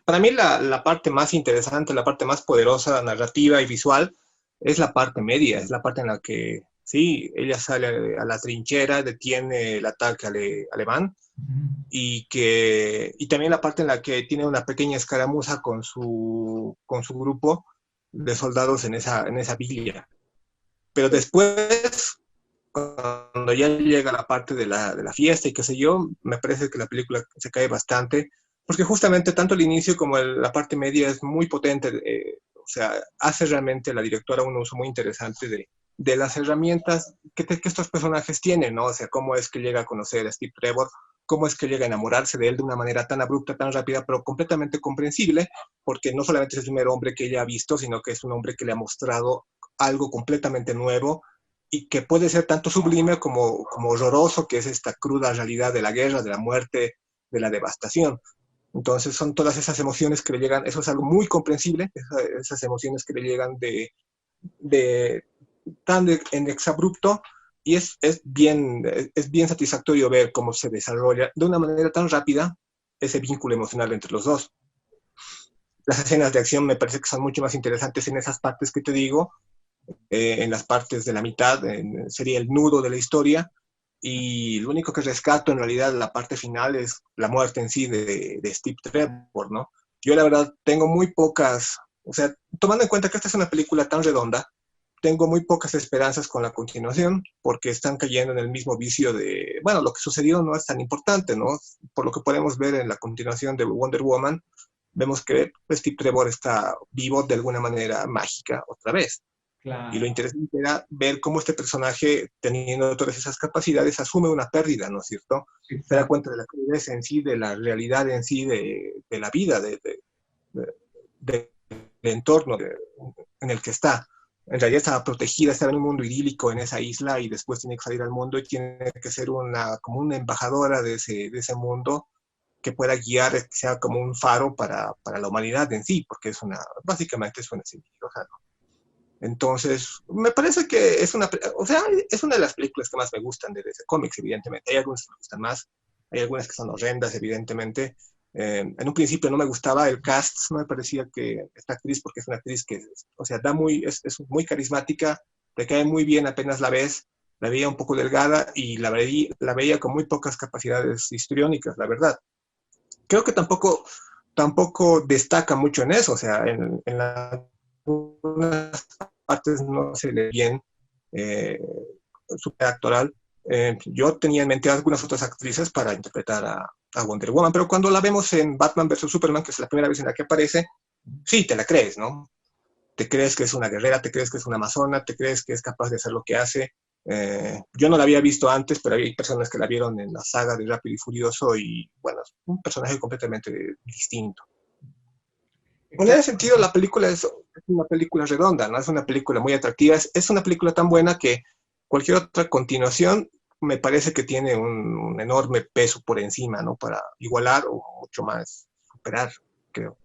para mí la parte más interesante, la parte más poderosa, narrativa y visual, es la parte media, es la parte en la que, sí, ella sale a la trinchera, detiene el ataque alemán y también la parte en la que tiene una pequeña escaramuza con su grupo de soldados en esa villa. Pero después, cuando ya llega la parte de la fiesta y qué sé yo, me parece que la película se cae bastante, porque justamente tanto el inicio como la parte media es muy potente, o sea, hace realmente la directora un uso muy interesante de las herramientas que estos personajes tienen, ¿no? O sea, cómo es que llega a conocer a Steve Trevor, cómo es que llega a enamorarse de él de una manera tan abrupta, tan rápida, pero completamente comprensible, porque no solamente es el primer hombre que ella ha visto, sino que es un hombre que le ha mostrado algo completamente nuevo, y que puede ser tanto sublime como horroroso, que es esta cruda realidad de la guerra, de la muerte, de la devastación. Entonces son todas esas emociones que le llegan, eso es algo muy comprensible, esas emociones que le llegan de tan en exabrupto, y es bien satisfactorio ver cómo se desarrolla de una manera tan rápida ese vínculo emocional entre los dos. Las escenas de acción me parece que son mucho más interesantes en esas partes que te digo, en las partes de la mitad, sería el nudo de la historia, y lo único que rescato en realidad la parte final es la muerte en sí de Steve Trevor, ¿no? Yo la verdad tengo muy pocas, o sea, tomando en cuenta que esta es una película tan redonda, tengo muy pocas esperanzas con la continuación, porque están cayendo en el mismo vicio de, bueno, lo que sucedió no es tan importante, ¿no? Por lo que podemos ver en la continuación de Wonder Woman, vemos que Steve Trevor está vivo de alguna manera mágica otra vez. Y lo Claro, interesante era ver cómo este personaje, teniendo todas esas capacidades, asume una pérdida, ¿no es cierto? Se da exacto. cuenta de la crudeza en sí, de la realidad en sí, de la vida, del entorno en el que está. En realidad estaba protegida, estaba en un mundo idílico en esa isla y después tiene que salir al mundo y tiene que ser como una embajadora de ese mundo que pueda guiar, que sea como un faro para la humanidad en sí, porque básicamente es una semidiosas. Entonces, me parece que o sea, es una de las películas que más me gustan de DC Comics, evidentemente. Hay algunas que me gustan más, hay algunas que son horrendas, evidentemente. En un principio no me gustaba el cast, no me parecía que esta actriz, porque es una actriz que, o sea, es muy carismática, te cae muy bien apenas la ves, la veía un poco delgada y la veía con muy pocas capacidades histriónicas, la verdad. Creo que tampoco destaca mucho en eso, o sea, en algunas partes no se le bien eh, su actoral. Yo tenía en mente algunas otras actrices para interpretar a Wonder Woman, pero cuando la vemos en Batman vs. Superman, que es la primera vez en la que aparece, sí, te la crees, ¿no? Te crees que es una guerrera, te crees que es una amazona, te crees que es capaz de hacer lo que hace. Yo no la había visto antes, pero hay personas que la vieron en la saga de Rápido y Furioso y, bueno, es un personaje completamente distinto. En ese Exacto. sentido, la película es una película redonda, ¿no? Es una película muy atractiva, es una película tan buena que cualquier otra continuación me parece que tiene un enorme peso por encima, ¿no? Para igualar o mucho más superar, creo.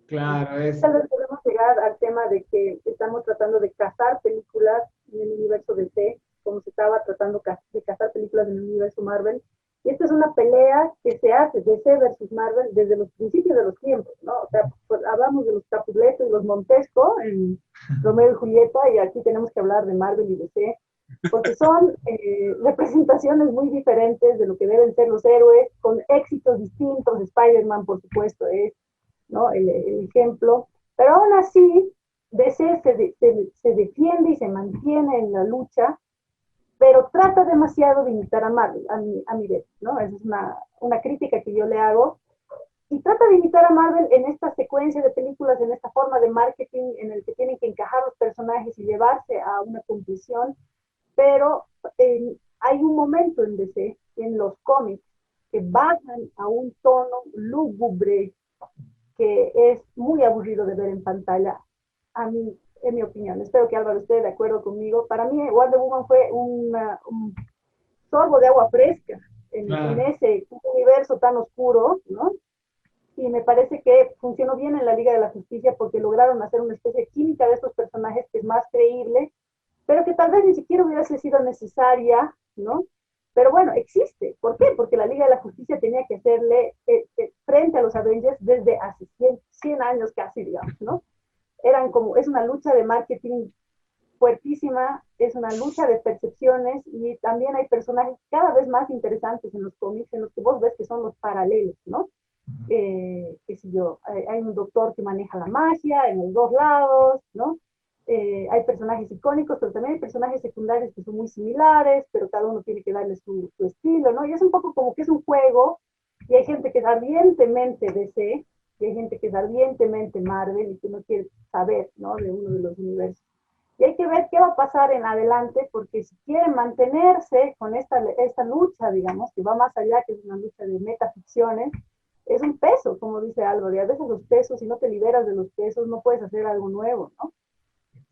Claro, Tal vez podemos llegar al tema de que estamos tratando de cazar películas en el universo DC, como se estaba tratando de cazar películas en el universo Marvel. Y esta es una pelea que se hace DC versus Marvel desde los principios de los tiempos, ¿no? O sea, pues, hablamos de los Capuleto y los Montesco en Romeo y Julieta, y aquí tenemos que hablar de Marvel y DC, porque son representaciones muy diferentes de lo que deben ser los héroes, con éxitos distintos. Spider-Man, por supuesto, es, ¿no? El ejemplo, pero aún así, DC se defiende y se mantiene en la lucha, pero trata demasiado de imitar a Marvel, a mi vez, ¿no? Esa es una crítica que yo le hago, y trata de imitar a Marvel en esta secuencia de películas, en esta forma de marketing en el que tienen que encajar los personajes y llevarse a una conclusión, pero hay un momento en DC, en los cómics, que bajan a un tono lúgubre que es muy aburrido de ver en pantalla, a mí, en mi opinión. Espero que Álvaro esté de acuerdo conmigo. Para mí, Wonder Woman fue un sorbo de agua fresca en claro. ese universo tan oscuro, ¿no? Y me parece que funcionó bien en la Liga de la Justicia porque lograron hacer una especie de química de estos personajes que es más creíble, pero que tal vez ni siquiera hubiese sido necesaria, ¿no? Pero bueno, existe. ¿Por qué? Porque la Liga de la Justicia tenía que hacerle frente a los Avengers desde hace 100 años casi, digamos, ¿no? Es una lucha de marketing fuertísima, es una lucha de percepciones, y también hay personajes cada vez más interesantes en los cómics en los que vos ves que son los paralelos, ¿no? Qué sé yo, hay un doctor que maneja la magia en los dos lados, ¿no? Hay personajes icónicos, pero también hay personajes secundarios que son muy similares, pero cada uno tiene que darle su estilo, ¿no? Y es un poco como que es un juego, y hay gente que es ardientemente DC, y hay gente que es ardientemente Marvel, y que no quiere saber, ¿no? De uno de los universos. Y hay que ver qué va a pasar en adelante, porque si quieren mantenerse con esta lucha, digamos, que va más allá, que es una lucha de metaficciones, es un peso, como dice Álvaro, y a veces los pesos, si no te liberas de los pesos, no puedes hacer algo nuevo, ¿no?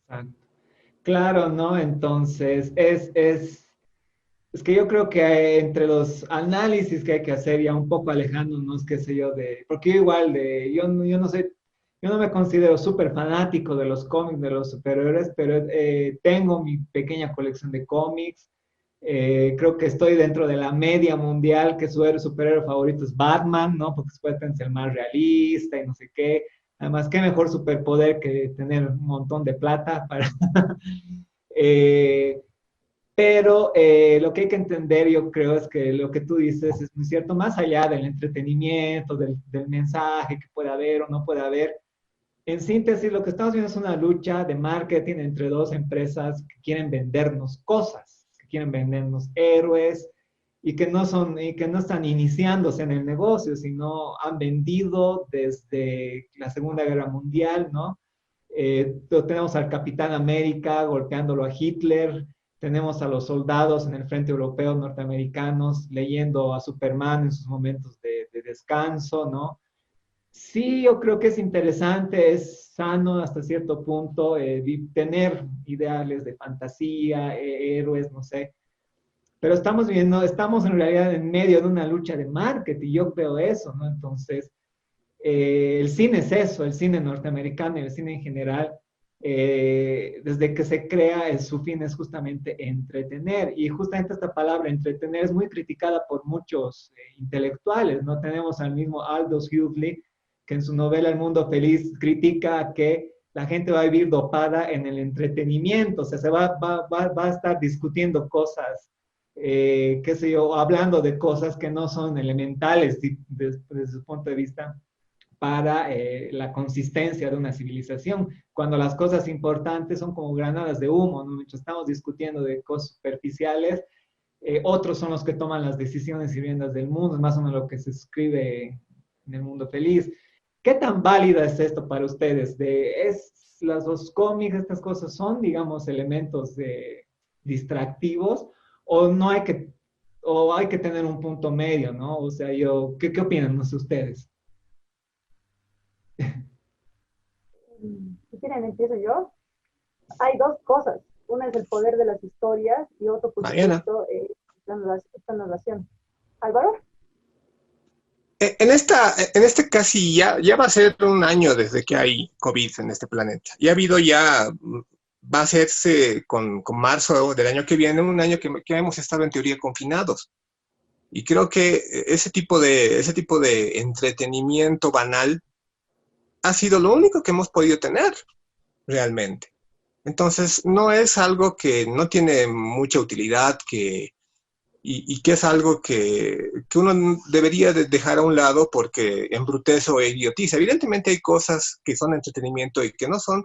Exacto. Claro, ¿no? Entonces, Es que yo creo que entre los análisis que hay que hacer, ya un poco alejándonos, qué sé yo, porque yo igual, yo no sé, yo no me considero súper fanático de los cómics, de los superhéroes, pero tengo mi pequeña colección de cómics. Creo que estoy dentro de la media mundial, que su superhéroe favorito es Batman, ¿no? Porque supuestamente es el más realista y no sé qué. Además, qué mejor superpoder que tener un montón de plata para... Eh, pero lo que hay que entender, yo creo, es que lo que tú dices es muy cierto, más allá del entretenimiento, del mensaje que pueda haber o no pueda haber. En síntesis, lo que estamos viendo es una lucha de marketing entre dos empresas que quieren vendernos cosas, que quieren vendernos héroes y que no están iniciándose en el negocio, sino han vendido desde la Segunda Guerra Mundial, ¿no? Tenemos al Capitán América golpeándolo a Hitler, tenemos a los soldados en el frente europeo norteamericanos leyendo a Superman en sus momentos de descanso, ¿no? Sí, yo creo que es interesante, es sano hasta cierto punto tener ideales de fantasía, héroes, no sé, pero estamos viendo, estamos en realidad en medio de una lucha de marketing, yo creo eso, ¿no? Entonces, el cine es eso, el cine norteamericano y el cine en general, desde que se crea, su fin es justamente entretener. Y justamente esta palabra entretener es muy criticada por muchos intelectuales, ¿no? Tenemos al mismo Aldous Huxley, que en su novela El Mundo Feliz critica que la gente va a vivir dopada en el entretenimiento, o sea, va a estar discutiendo cosas, qué sé yo, hablando de cosas que no son elementales desde su punto de vista para la consistencia de una civilización, cuando las cosas importantes son como granadas de humo, ¿no? Mientras estamos discutiendo de cosas superficiales, otros son los que toman las decisiones y riendas del mundo, es más o menos lo que se escribe en El Mundo Feliz. ¿Qué tan válida es esto para ustedes? Los cómics, estas cosas son, digamos, elementos distractivos o no hay que, o hay que tener un punto medio, ¿no? O sea, ¿qué opinan ustedes? Si quieren, empiezo yo. Hay dos cosas. Una es el poder de las historias y otro, por Mariana. supuesto, esta narración. Álvaro. En este casi ya va a ser un año desde que hay COVID en este planeta. Y ha habido ya, va a hacerse con marzo del año que viene, un año que hemos estado en teoría confinados. Y creo que ese tipo de entretenimiento banal ha sido lo único que hemos podido tener realmente. Entonces, no es algo que no tiene mucha utilidad, y que es algo que uno debería de dejar a un lado porque embrutece o idiotiza. Evidentemente hay cosas que son entretenimiento y que no son,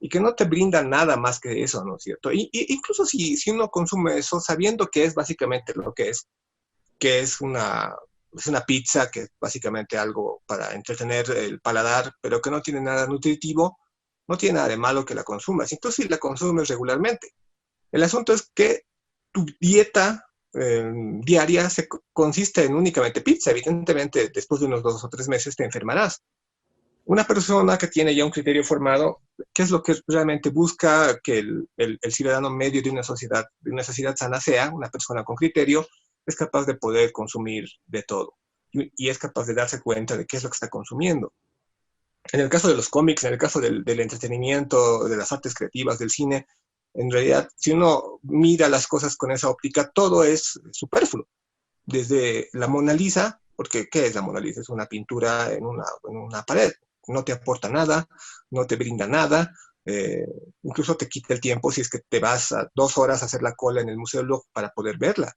y que no te brindan nada más que eso, ¿no es cierto? Incluso si uno consume eso sabiendo que es básicamente lo que es una pizza, que es básicamente algo para entretener el paladar, pero que no tiene nada nutritivo, no tiene nada de malo que la consumas, incluso si la consumes regularmente. El asunto es que tu dieta diaria consiste en únicamente pizza. Evidentemente, después de unos 2 o 3 meses te enfermarás. Una persona que tiene ya un criterio formado, ¿qué es lo que realmente busca que el ciudadano medio de una sociedad sana sea? Una persona con criterio es capaz de poder consumir de todo y es capaz de darse cuenta de qué es lo que está consumiendo. En el caso de los cómics, en el caso del entretenimiento, de las artes creativas, del cine, en realidad, si uno mira las cosas con esa óptica, todo es superfluo. Desde la Mona Lisa, porque ¿qué es la Mona Lisa? Es una pintura en una pared. No te aporta nada, no te brinda nada, incluso te quita el tiempo si es que te vas a 2 horas a hacer la cola en el Museo del Louvre para poder verla,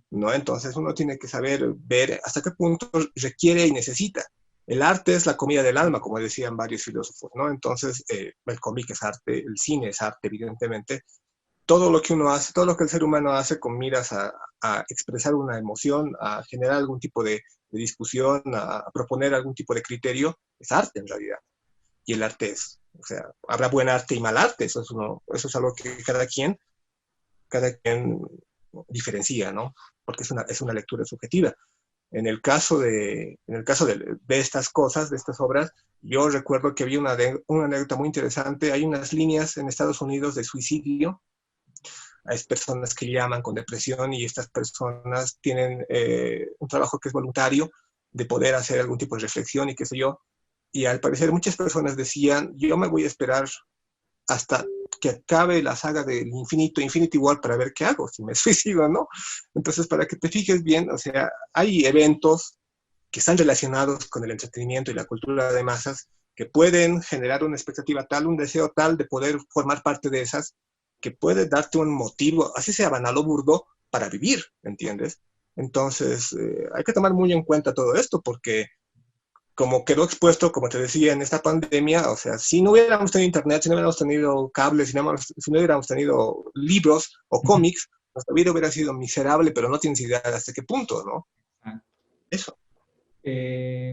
¿no? Entonces uno tiene que saber ver hasta qué punto requiere y necesita. El arte es la comida del alma, como decían varios filósofos, ¿no? Entonces, el cómic es arte, el cine es arte, evidentemente. Todo lo que uno hace, todo lo que el ser humano hace con miras a expresar una emoción, a generar algún tipo de discusión, a proponer algún tipo de criterio, es arte en realidad. Y el arte es, o sea, habrá buen arte y mal arte, eso es algo que cada quien diferencia, ¿no? Porque es una lectura subjetiva. En el caso de estas cosas, de estas obras, yo recuerdo que había una anécdota muy interesante. Hay unas líneas en Estados Unidos de suicidio. hay personas que llaman con depresión y estas personas tienen un trabajo que es voluntario de poder hacer algún tipo de reflexión y qué sé yo. Y al parecer muchas personas decían, yo me voy a esperar hasta que acabe la saga del infinito, Infinity War, para ver qué hago, si me suicido o no. Entonces, para que te fijes bien, o sea, hay eventos que están relacionados con el entretenimiento y la cultura de masas que pueden generar una expectativa tal, un deseo tal de poder formar parte de esas, que puede darte un motivo, así sea banal o burdo, para vivir, ¿entiendes? Entonces, hay que tomar muy en cuenta todo esto, porque como quedó expuesto, como te decía, en esta pandemia, o sea, si no hubiéramos tenido internet, si no hubiéramos tenido cables, si no hubiéramos tenido libros o cómics, nuestra vida hubiera sido miserable, pero no tienes idea hasta qué punto, ¿no? Ah. Eso.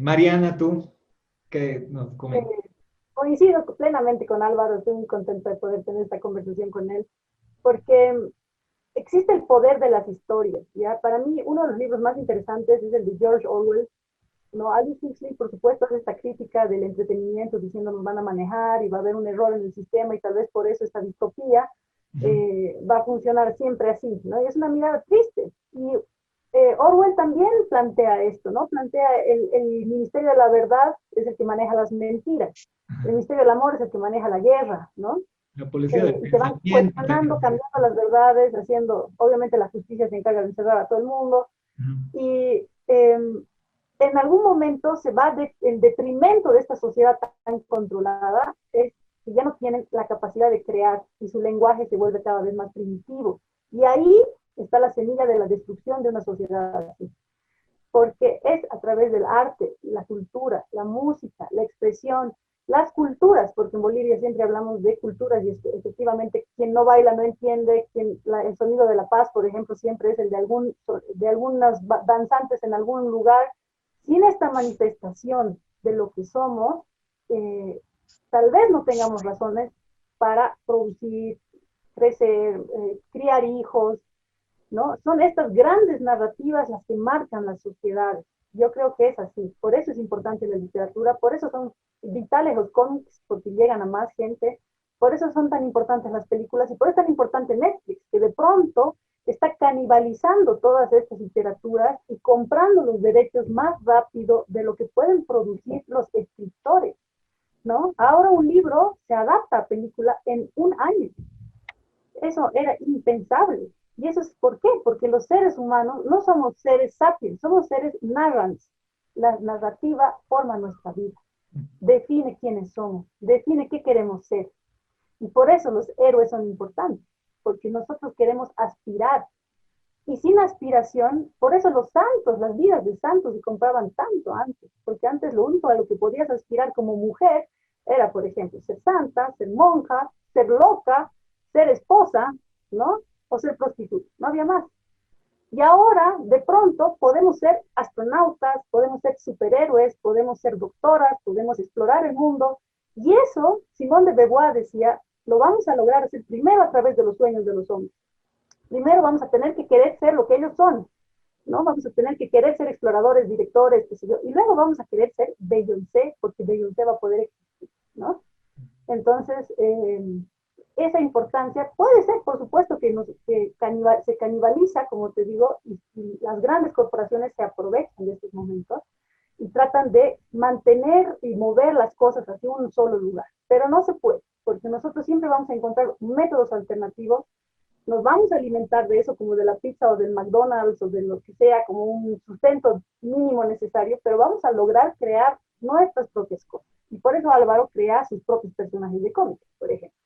Mariana, tú, ¿qué nos comentas? Coincido plenamente con Álvaro, estoy muy contenta de poder tener esta conversación con él, porque existe el poder de las historias, ¿ya? Para mí, uno de los libros más interesantes es el de George Orwell, ¿no? Aldous Huxley, por supuesto, hace esta crítica del entretenimiento diciendo nos van a manejar y va a haber un error en el sistema y tal vez por eso esta distopía va a funcionar siempre así, ¿no? Y es una mirada triste. Y Orwell también plantea esto, ¿no? Plantea el Ministerio de la Verdad es el que maneja las mentiras, el Ministerio del Amor es el que maneja la guerra, ¿no? La policía del Y se van pensamiento. cuestionando, cambiando las verdades, haciendo, obviamente la justicia se encarga de encerrar a todo el mundo, y en algún momento se va el detrimento de esta sociedad tan controlada, es que ya no tienen la capacidad de crear y su lenguaje se vuelve cada vez más primitivo. Y ahí está la semilla de la destrucción de una sociedad así. Porque es a través del arte, la cultura, la música, la expresión, las culturas, porque en Bolivia siempre hablamos de culturas y efectivamente quien no baila no entiende, el sonido de la paz, por ejemplo, siempre es el de algunas danzantes en algún lugar. Sin esta manifestación de lo que somos, tal vez no tengamos razones para producir, crecer, criar hijos, ¿no? Son estas grandes narrativas las que marcan las sociedades. Yo creo que es así. Por eso es importante la literatura, por eso son vitales los cómics, porque llegan a más gente, por eso son tan importantes las películas y por eso es tan importante Netflix, que de pronto está canibalizando todas estas literaturas y comprando los derechos más rápido de lo que pueden producir los escritores, ¿no? Ahora un libro se adapta a película en un año. Eso era impensable. ¿Y eso es por qué? Porque los seres humanos no somos seres sapiens, somos seres narrans. La narrativa forma nuestra vida, define quiénes somos, define qué queremos ser. Y por eso los héroes son importantes, porque nosotros queremos aspirar. Y sin aspiración, por eso los santos, las vidas de santos se compraban tanto antes, porque antes lo único a lo que podías aspirar como mujer era, por ejemplo, ser santa, ser monja, ser loca, ser esposa, ¿no? O ser prostituta, no había más. Y ahora, de pronto, podemos ser astronautas, podemos ser superhéroes, podemos ser doctoras, podemos explorar el mundo. Y eso, Simón de Beauvoir decía, lo vamos a lograr hacer primero a través de los sueños de los hombres. Primero vamos a tener que querer ser lo que ellos son, ¿no? Vamos a tener que querer ser exploradores, directores, qué sé yo. Y luego vamos a querer ser Beyoncé, porque Beyoncé va a poder existir, ¿no? Entonces, esa importancia puede ser, por supuesto, que se canibaliza, como te digo, y las grandes corporaciones se aprovechan de estos momentos y tratan de mantener y mover las cosas hacia un solo lugar. Pero no se puede, porque nosotros siempre vamos a encontrar métodos alternativos, nos vamos a alimentar de eso, como de la pizza o del McDonald's o de lo que sea, como un sustento mínimo necesario, pero vamos a lograr crear nuestras propias cosas. Y por eso Álvaro crea sus propios personajes de cómics, por ejemplo.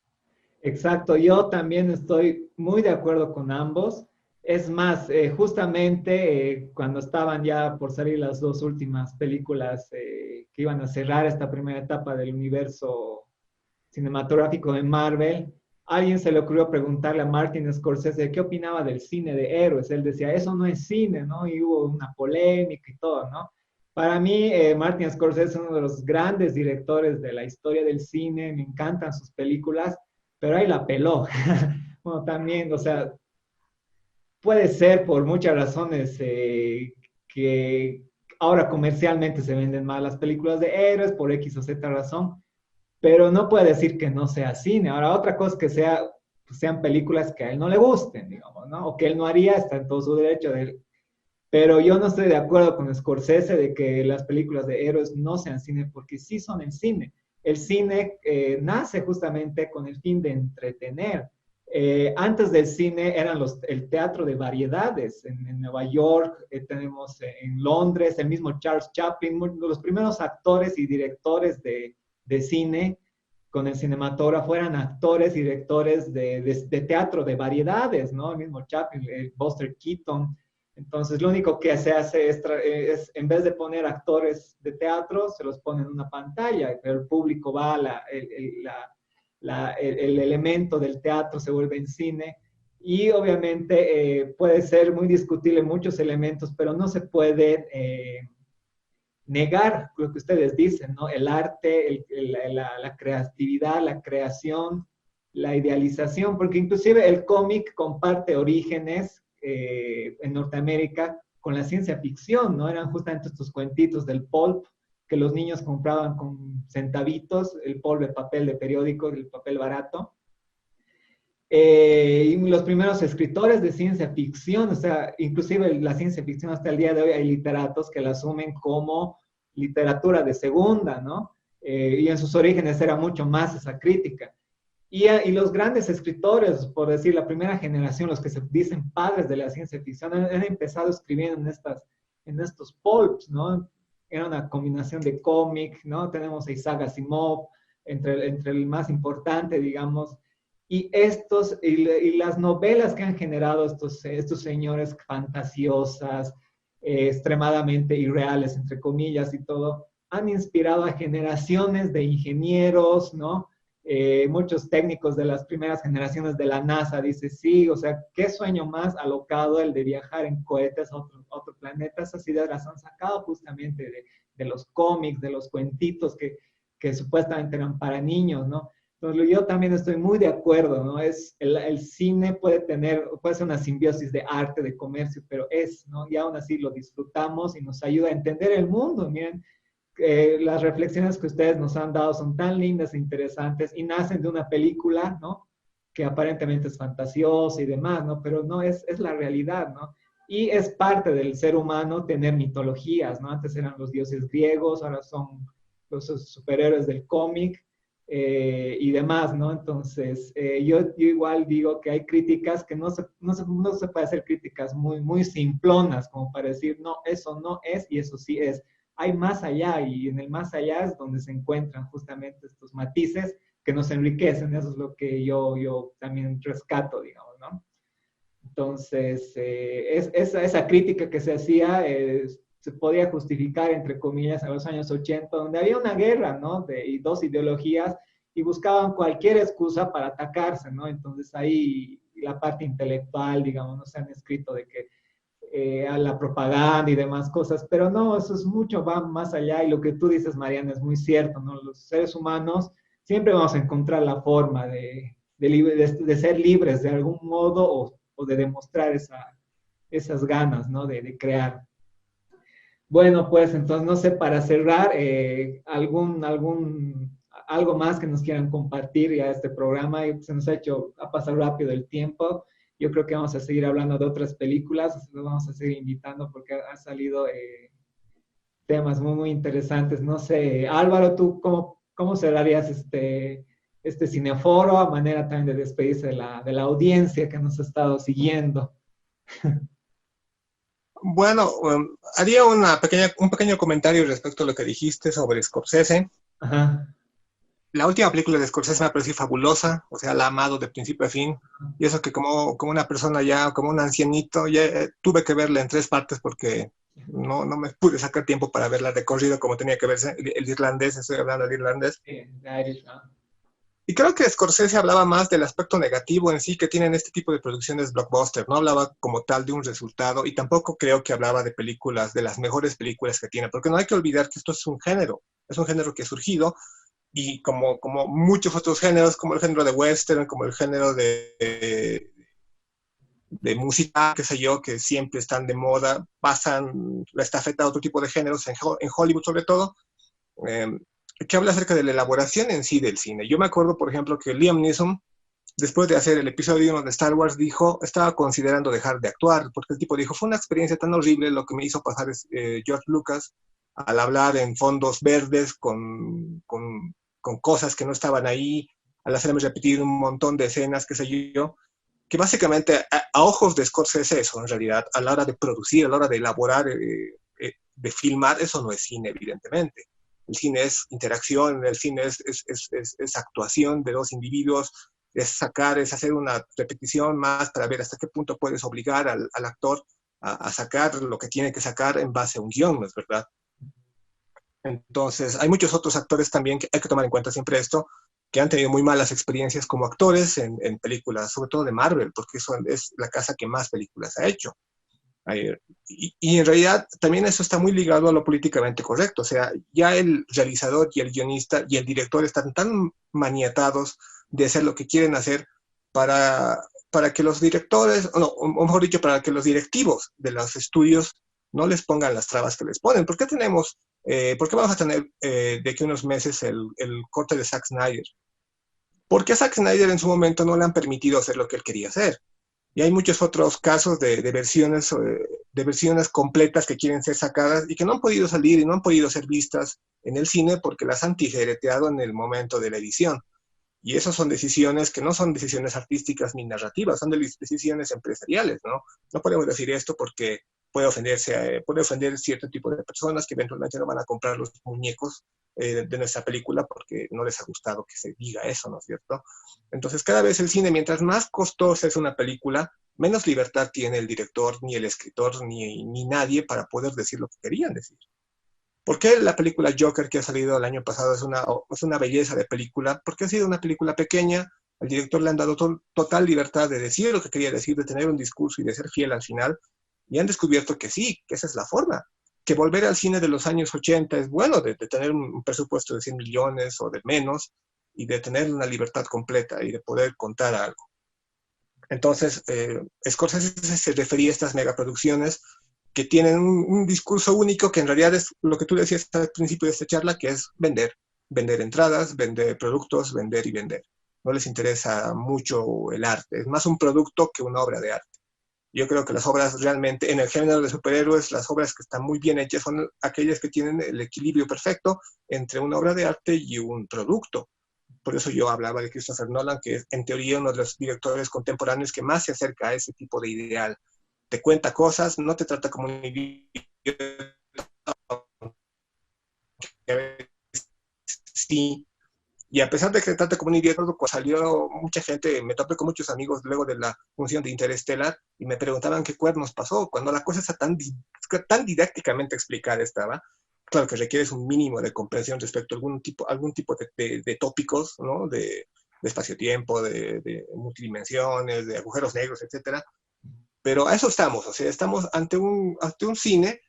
Exacto, yo también estoy muy de acuerdo con ambos. Es más, justamente cuando estaban ya por salir las dos últimas películas que iban a cerrar esta primera etapa del universo cinematográfico de Marvel, a alguien se le ocurrió preguntarle a Martin Scorsese qué opinaba del cine de héroes. Él decía, eso no es cine, ¿no? Y hubo una polémica y todo, ¿no? Para mí, Martin Scorsese es uno de los grandes directores de la historia del cine, me encantan sus películas, pero ahí la peló. Bueno, también, o sea, puede ser por muchas razones que ahora comercialmente se venden más las películas de héroes, por X o Z razón, pero no puede decir que no sea cine. Ahora, otra cosa que sea sean películas que a él no le gusten, digamos, ¿no? O que él no haría, está en todo su derecho de él. Pero yo no estoy de acuerdo con Scorsese de que las películas de héroes no sean cine, porque sí son el cine. El cine nace justamente con el fin de entretener. Antes del cine eran el teatro de variedades. En Nueva York, tenemos en Londres, el mismo Charles Chaplin, los primeros actores y directores de cine con el cinematógrafo eran actores y directores de teatro de variedades, ¿no? El mismo Chaplin, Buster Keaton. Entonces, lo único que se hace es, en vez de poner actores de teatro, se los pone en una pantalla, pero el público va, el elemento del teatro se vuelve en cine, y obviamente puede ser muy discutible muchos elementos, pero no se puede negar lo que ustedes dicen, ¿no? El arte, la creatividad, la creación, la idealización, porque inclusive el cómic comparte orígenes en Norteamérica con la ciencia ficción, ¿no? Eran justamente estos cuentitos del pulp que los niños compraban con centavitos, el polvo de papel de periódico, el papel barato. Y los primeros escritores de ciencia ficción, o sea, inclusive la ciencia ficción hasta el día de hoy hay literatos que la asumen como literatura de segunda, ¿no? Y en sus orígenes era mucho más esa crítica. Y los grandes escritores, por decir, la primera generación, los que se dicen padres de la ciencia ficción, han empezado escribiendo en estos pulps, ¿no? Era una combinación de cómic, ¿no? Tenemos a Isaac Asimov, entre el más importante, digamos, y las novelas que han generado estos señores fantasiosas, extremadamente irreales, entre comillas, y todo, han inspirado a generaciones de ingenieros, ¿no? Muchos técnicos de las primeras generaciones de la NASA dicen, sí, o sea, qué sueño más alocado el de viajar en cohetes a otro planeta. Esas ideas las han sacado justamente de los cómics, de los cuentitos que supuestamente eran para niños, ¿no? Entonces, yo también estoy muy de acuerdo, ¿no? El cine puede ser una simbiosis de arte, de comercio, pero ¿no? Y aún así lo disfrutamos y nos ayuda a entender el mundo. Miren, las reflexiones que ustedes nos han dado son tan lindas e interesantes y nacen de una película, ¿no? Que aparentemente es fantasiosa y demás, ¿no? Pero no, es la realidad, ¿no? Y es parte del ser humano tener mitologías, ¿no? Antes eran los dioses griegos, ahora son los superhéroes del cómic. Y demás, ¿no? Entonces, yo igual digo que hay críticas que no se puede hacer críticas muy simplonas, como para decir, no, eso no es y eso sí es. Hay más allá, y en el más allá es donde se encuentran justamente estos matices que nos enriquecen. Eso es lo que yo también rescato, digamos, ¿no? Entonces, esa crítica que se hacía se podía justificar, entre comillas, en los años 80, donde había una guerra, ¿no? Y dos ideologías, y buscaban cualquier excusa para atacarse, ¿no? Entonces ahí la parte intelectual, digamos, no se han escrito de que a la propaganda y demás cosas, pero no, eso es mucho, va más allá, y lo que tú dices, Mariana, es muy cierto, ¿no? Los seres humanos siempre vamos a encontrar la forma de ser libres de algún modo, o de demostrar esas ganas, ¿no? De crear. Bueno, pues entonces, no sé, para cerrar, algo más que nos quieran compartir ya este programa. Se nos ha pasado rápido el tiempo. Yo creo que vamos a seguir hablando de otras películas, nos vamos a seguir invitando porque han salido temas muy interesantes. No sé, Álvaro, ¿tú cómo cerrarías este cineforo a manera también de despedirse de la audiencia que nos ha estado siguiendo? Bueno, haría un pequeño comentario respecto a lo que dijiste sobre Scorsese. Ajá. La última película de Scorsese me pareció fabulosa, o sea, la he amado de principio a fin. Y eso que como una persona ya, como un ancianito, ya tuve que verla en 3 partes porque no me pude sacar tiempo para verla de corrido como tenía que verse. El irlandés, estoy hablando del irlandés. Sí, The Irish, ¿no? Y creo que Scorsese hablaba más del aspecto negativo en sí que tienen este tipo de producciones blockbuster. No hablaba como tal de un resultado, y tampoco creo que hablaba de películas, de las mejores películas que tiene, porque no hay que olvidar que esto es un género que ha surgido, y como muchos otros géneros, como el género de western, como el género de música, qué sé yo, que siempre están de moda, pasan la estafeta a otro tipo de géneros, en Hollywood sobre todo, que habla acerca de la elaboración en sí del cine. Yo me acuerdo, por ejemplo, que Liam Neeson después de hacer el episodio 1 de Star Wars, estaba considerando dejar de actuar, porque el tipo dijo, fue una experiencia tan horrible lo que me hizo pasar George Lucas al hablar en fondos verdes con cosas que no estaban ahí, al hacerme repetir un montón de escenas, qué sé yo, que básicamente a ojos de Scorsese eso, en realidad, a la hora de producir, a la hora de elaborar, de filmar, eso no es cine, evidentemente. El cine es interacción, el cine es actuación de dos individuos, es hacer una repetición más para ver hasta qué punto puedes obligar al actor a sacar lo que tiene que sacar en base a un guión, ¿no es verdad? Entonces, hay muchos otros actores también que hay que tomar en cuenta siempre esto, que han tenido muy malas experiencias como actores en películas, sobre todo de Marvel, porque eso es la casa que más películas ha hecho. Y en realidad también eso está muy ligado a lo políticamente correcto, o sea, ya el realizador y el guionista y el director están tan maniatados de hacer lo que quieren hacer para, para que los directores, o mejor dicho, para que los directivos de los estudios no les pongan las trabas que les ponen. ¿Por qué vamos a tener de aquí a unos meses el corte de Zack Snyder? Porque a Zack Snyder en su momento no le han permitido hacer lo que él quería hacer. Y hay muchos otros casos de versiones completas que quieren ser sacadas y que no han podido salir y no han podido ser vistas en el cine porque las han tijereteado en el momento de la edición. Y esas son decisiones que no son decisiones artísticas ni narrativas, son decisiones empresariales, ¿no? No podemos decir esto porque puede ofender cierto tipo de personas que eventualmente no van a comprar los muñecos de nuestra película porque no les ha gustado que se diga eso, ¿no es cierto? Entonces, cada vez el cine, mientras más costosa es una película, menos libertad tiene el director, ni el escritor, ni nadie para poder decir lo que querían decir. ¿Por qué la película Joker que ha salido el año pasado es una belleza de película? Porque ha sido una película pequeña, al director le han dado total libertad de decir lo que quería decir, de tener un discurso y de ser fiel al final, y han descubierto que sí, que esa es la forma. Que volver al cine de los años 80 es bueno, de tener un presupuesto de 100 millones o de menos, y de tener una libertad completa y de poder contar algo. Entonces, Scorsese se refería a estas megaproducciones que tienen un discurso único que en realidad es lo que tú decías al principio de esta charla, que es vender entradas, vender productos, vender y vender. No les interesa mucho el arte, es más un producto que una obra de arte. Yo creo que las obras realmente, en el género de superhéroes, las obras que están muy bien hechas son aquellas que tienen el equilibrio perfecto entre una obra de arte y un producto. Por eso yo hablaba de Christopher Nolan, que es en teoría uno de los directores contemporáneos que más se acerca a ese tipo de ideal. Te cuenta cosas, no te trata como un idiota, sí. Y a pesar de que te trata como un idiota, salió mucha gente, me topé con muchos amigos luego de la función de Interstellar y me preguntaban qué cuernos pasó, cuando la cosa está tan didácticamente explicada estaba. Claro que requieres un mínimo de comprensión respecto a algún tipo de tópicos, ¿no? De espacio-tiempo, de multidimensiones, de agujeros negros, etcétera. Pero a eso estamos, o sea, estamos ante un cine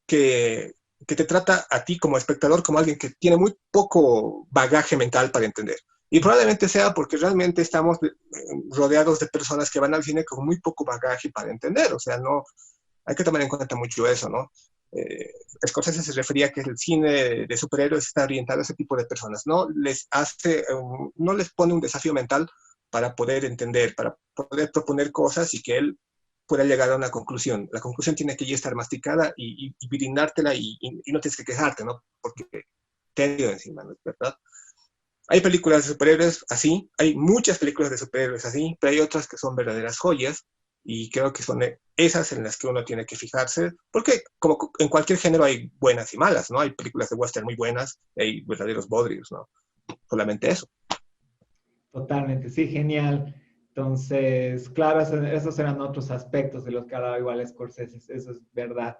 que, que te trata a ti como espectador como alguien que tiene muy poco bagaje mental para entender. Y probablemente sea porque realmente estamos rodeados de personas que van al cine con muy poco bagaje para entender. O sea, no, hay que tomar en cuenta mucho eso, ¿no? Scorsese se refería a que el cine de superhéroes está orientado a ese tipo de personas. No les pone un desafío mental para poder entender, para poder proponer cosas y que él pueda llegar a una conclusión. La conclusión tiene que ya estar masticada y brindártela y no tienes que quejarte, ¿no? Porque te han ido encima, ¿no es verdad? Hay películas de superhéroes así, hay muchas películas de superhéroes así, pero hay otras que son verdaderas joyas y creo que son esas en las que uno tiene que fijarse, porque como en cualquier género hay buenas y malas, ¿no? Hay películas de western muy buenas, hay verdaderos bodrios, ¿no? Solamente eso. Totalmente, sí, genial. Entonces, claro, esos eran otros aspectos de los que hablaba igual Scorsese, eso es verdad.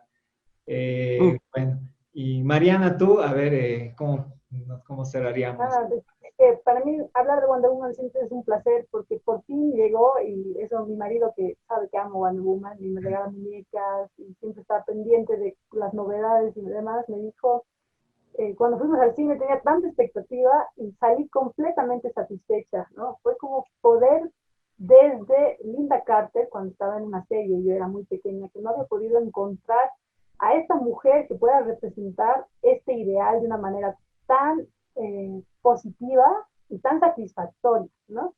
Bueno, y Mariana, tú, a ver, ¿cómo cerraríamos? Es que para mí hablar de Wonder Woman siempre es un placer porque por fin llegó y eso mi marido que sabe que amo Wonder Woman y me regala muñecas y siempre está pendiente de las novedades y demás, me dijo, cuando fuimos al cine tenía tanta expectativa y salí completamente satisfecha, ¿no? Fue como poder desde Linda Carter, cuando estaba en una serie y yo era muy pequeña, que no había podido encontrar a esta mujer que pueda representar este ideal de una manera tan positiva y tan satisfactoria, ¿no?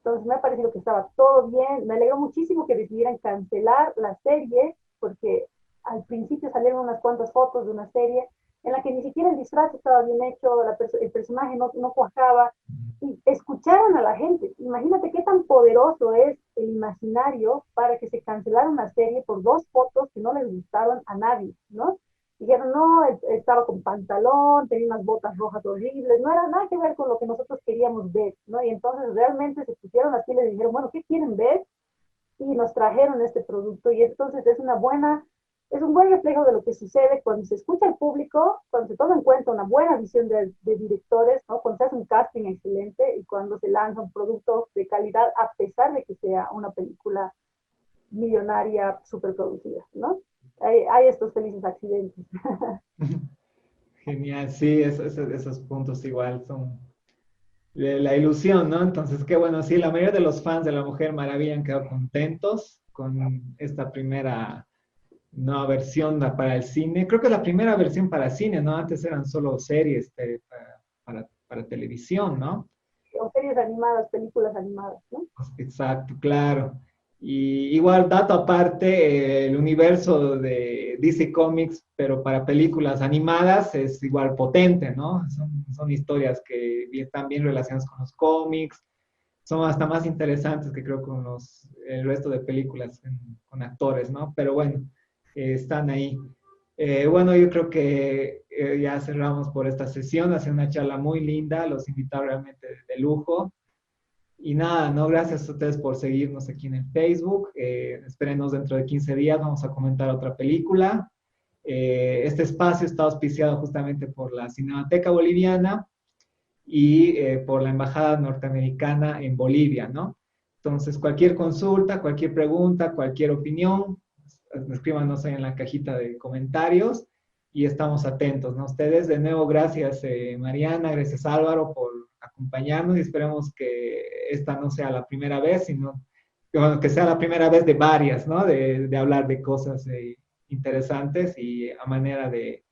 Entonces me ha parecido que estaba todo bien. Me alegró muchísimo que decidieran cancelar la serie, porque al principio salieron unas cuantas fotos de una serie en la que ni siquiera el disfraz estaba bien hecho, el personaje no cuajaba, y escucharon a la gente. Imagínate qué tan poderoso es el imaginario para que se cancelara una serie por dos fotos que no les gustaron a nadie, ¿no? Dijeron, no, estaba con pantalón, tenía unas botas rojas horribles, no era nada que ver con lo que nosotros queríamos ver, ¿no? Y entonces realmente se pusieron así y les dijeron, bueno, ¿qué quieren ver? Y nos trajeron este producto y entonces es un buen reflejo de lo que sucede cuando se escucha al público, cuando se toma en cuenta una buena visión de directores, ¿no? Cuando se hace un casting excelente y cuando se lanza un producto de calidad a pesar de que sea una película millonaria superproducida, ¿no? Hay estos felices accidentes. Genial, sí, esos puntos igual son la ilusión, ¿no? Entonces, qué bueno, sí, la mayoría de los fans de La Mujer Maravilla han quedado contentos con esta primera nueva versión para el cine. Creo que es la primera versión para cine, ¿no? Antes eran solo series para televisión, ¿no? O series animadas, películas animadas, ¿no? Exacto, claro. Y igual, dato aparte, el universo de DC Comics, pero para películas animadas, es igual potente, ¿no? Son historias que están bien relacionadas con los cómics, son hasta más interesantes que creo con el resto de películas con actores, ¿no? Pero bueno, están ahí. Bueno, yo creo que ya cerramos por esta sesión, ha sido una charla muy linda, los invitados realmente de lujo. Y nada, no, gracias a ustedes por seguirnos aquí en el Facebook. Espérenos dentro de 15 días, vamos a comentar otra película. Este espacio está auspiciado justamente por la Cinemateca Boliviana y por la Embajada Norteamericana en Bolivia, ¿no? Entonces, cualquier consulta, cualquier pregunta, cualquier opinión, escríbanos ahí en la cajita de comentarios y estamos atentos, ¿no? Ustedes, de nuevo, gracias Mariana, gracias Álvaro por acompañarnos y esperemos que esta no sea la primera vez, sino que, bueno, que sea la primera vez de varias, ¿no? De hablar de cosas interesantes y a manera de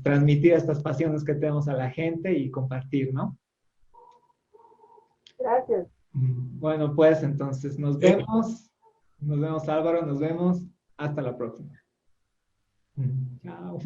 transmitir estas pasiones que tenemos a la gente y compartir, ¿no? Gracias. Bueno, pues entonces nos vemos Álvaro, nos vemos, hasta la próxima. Chao.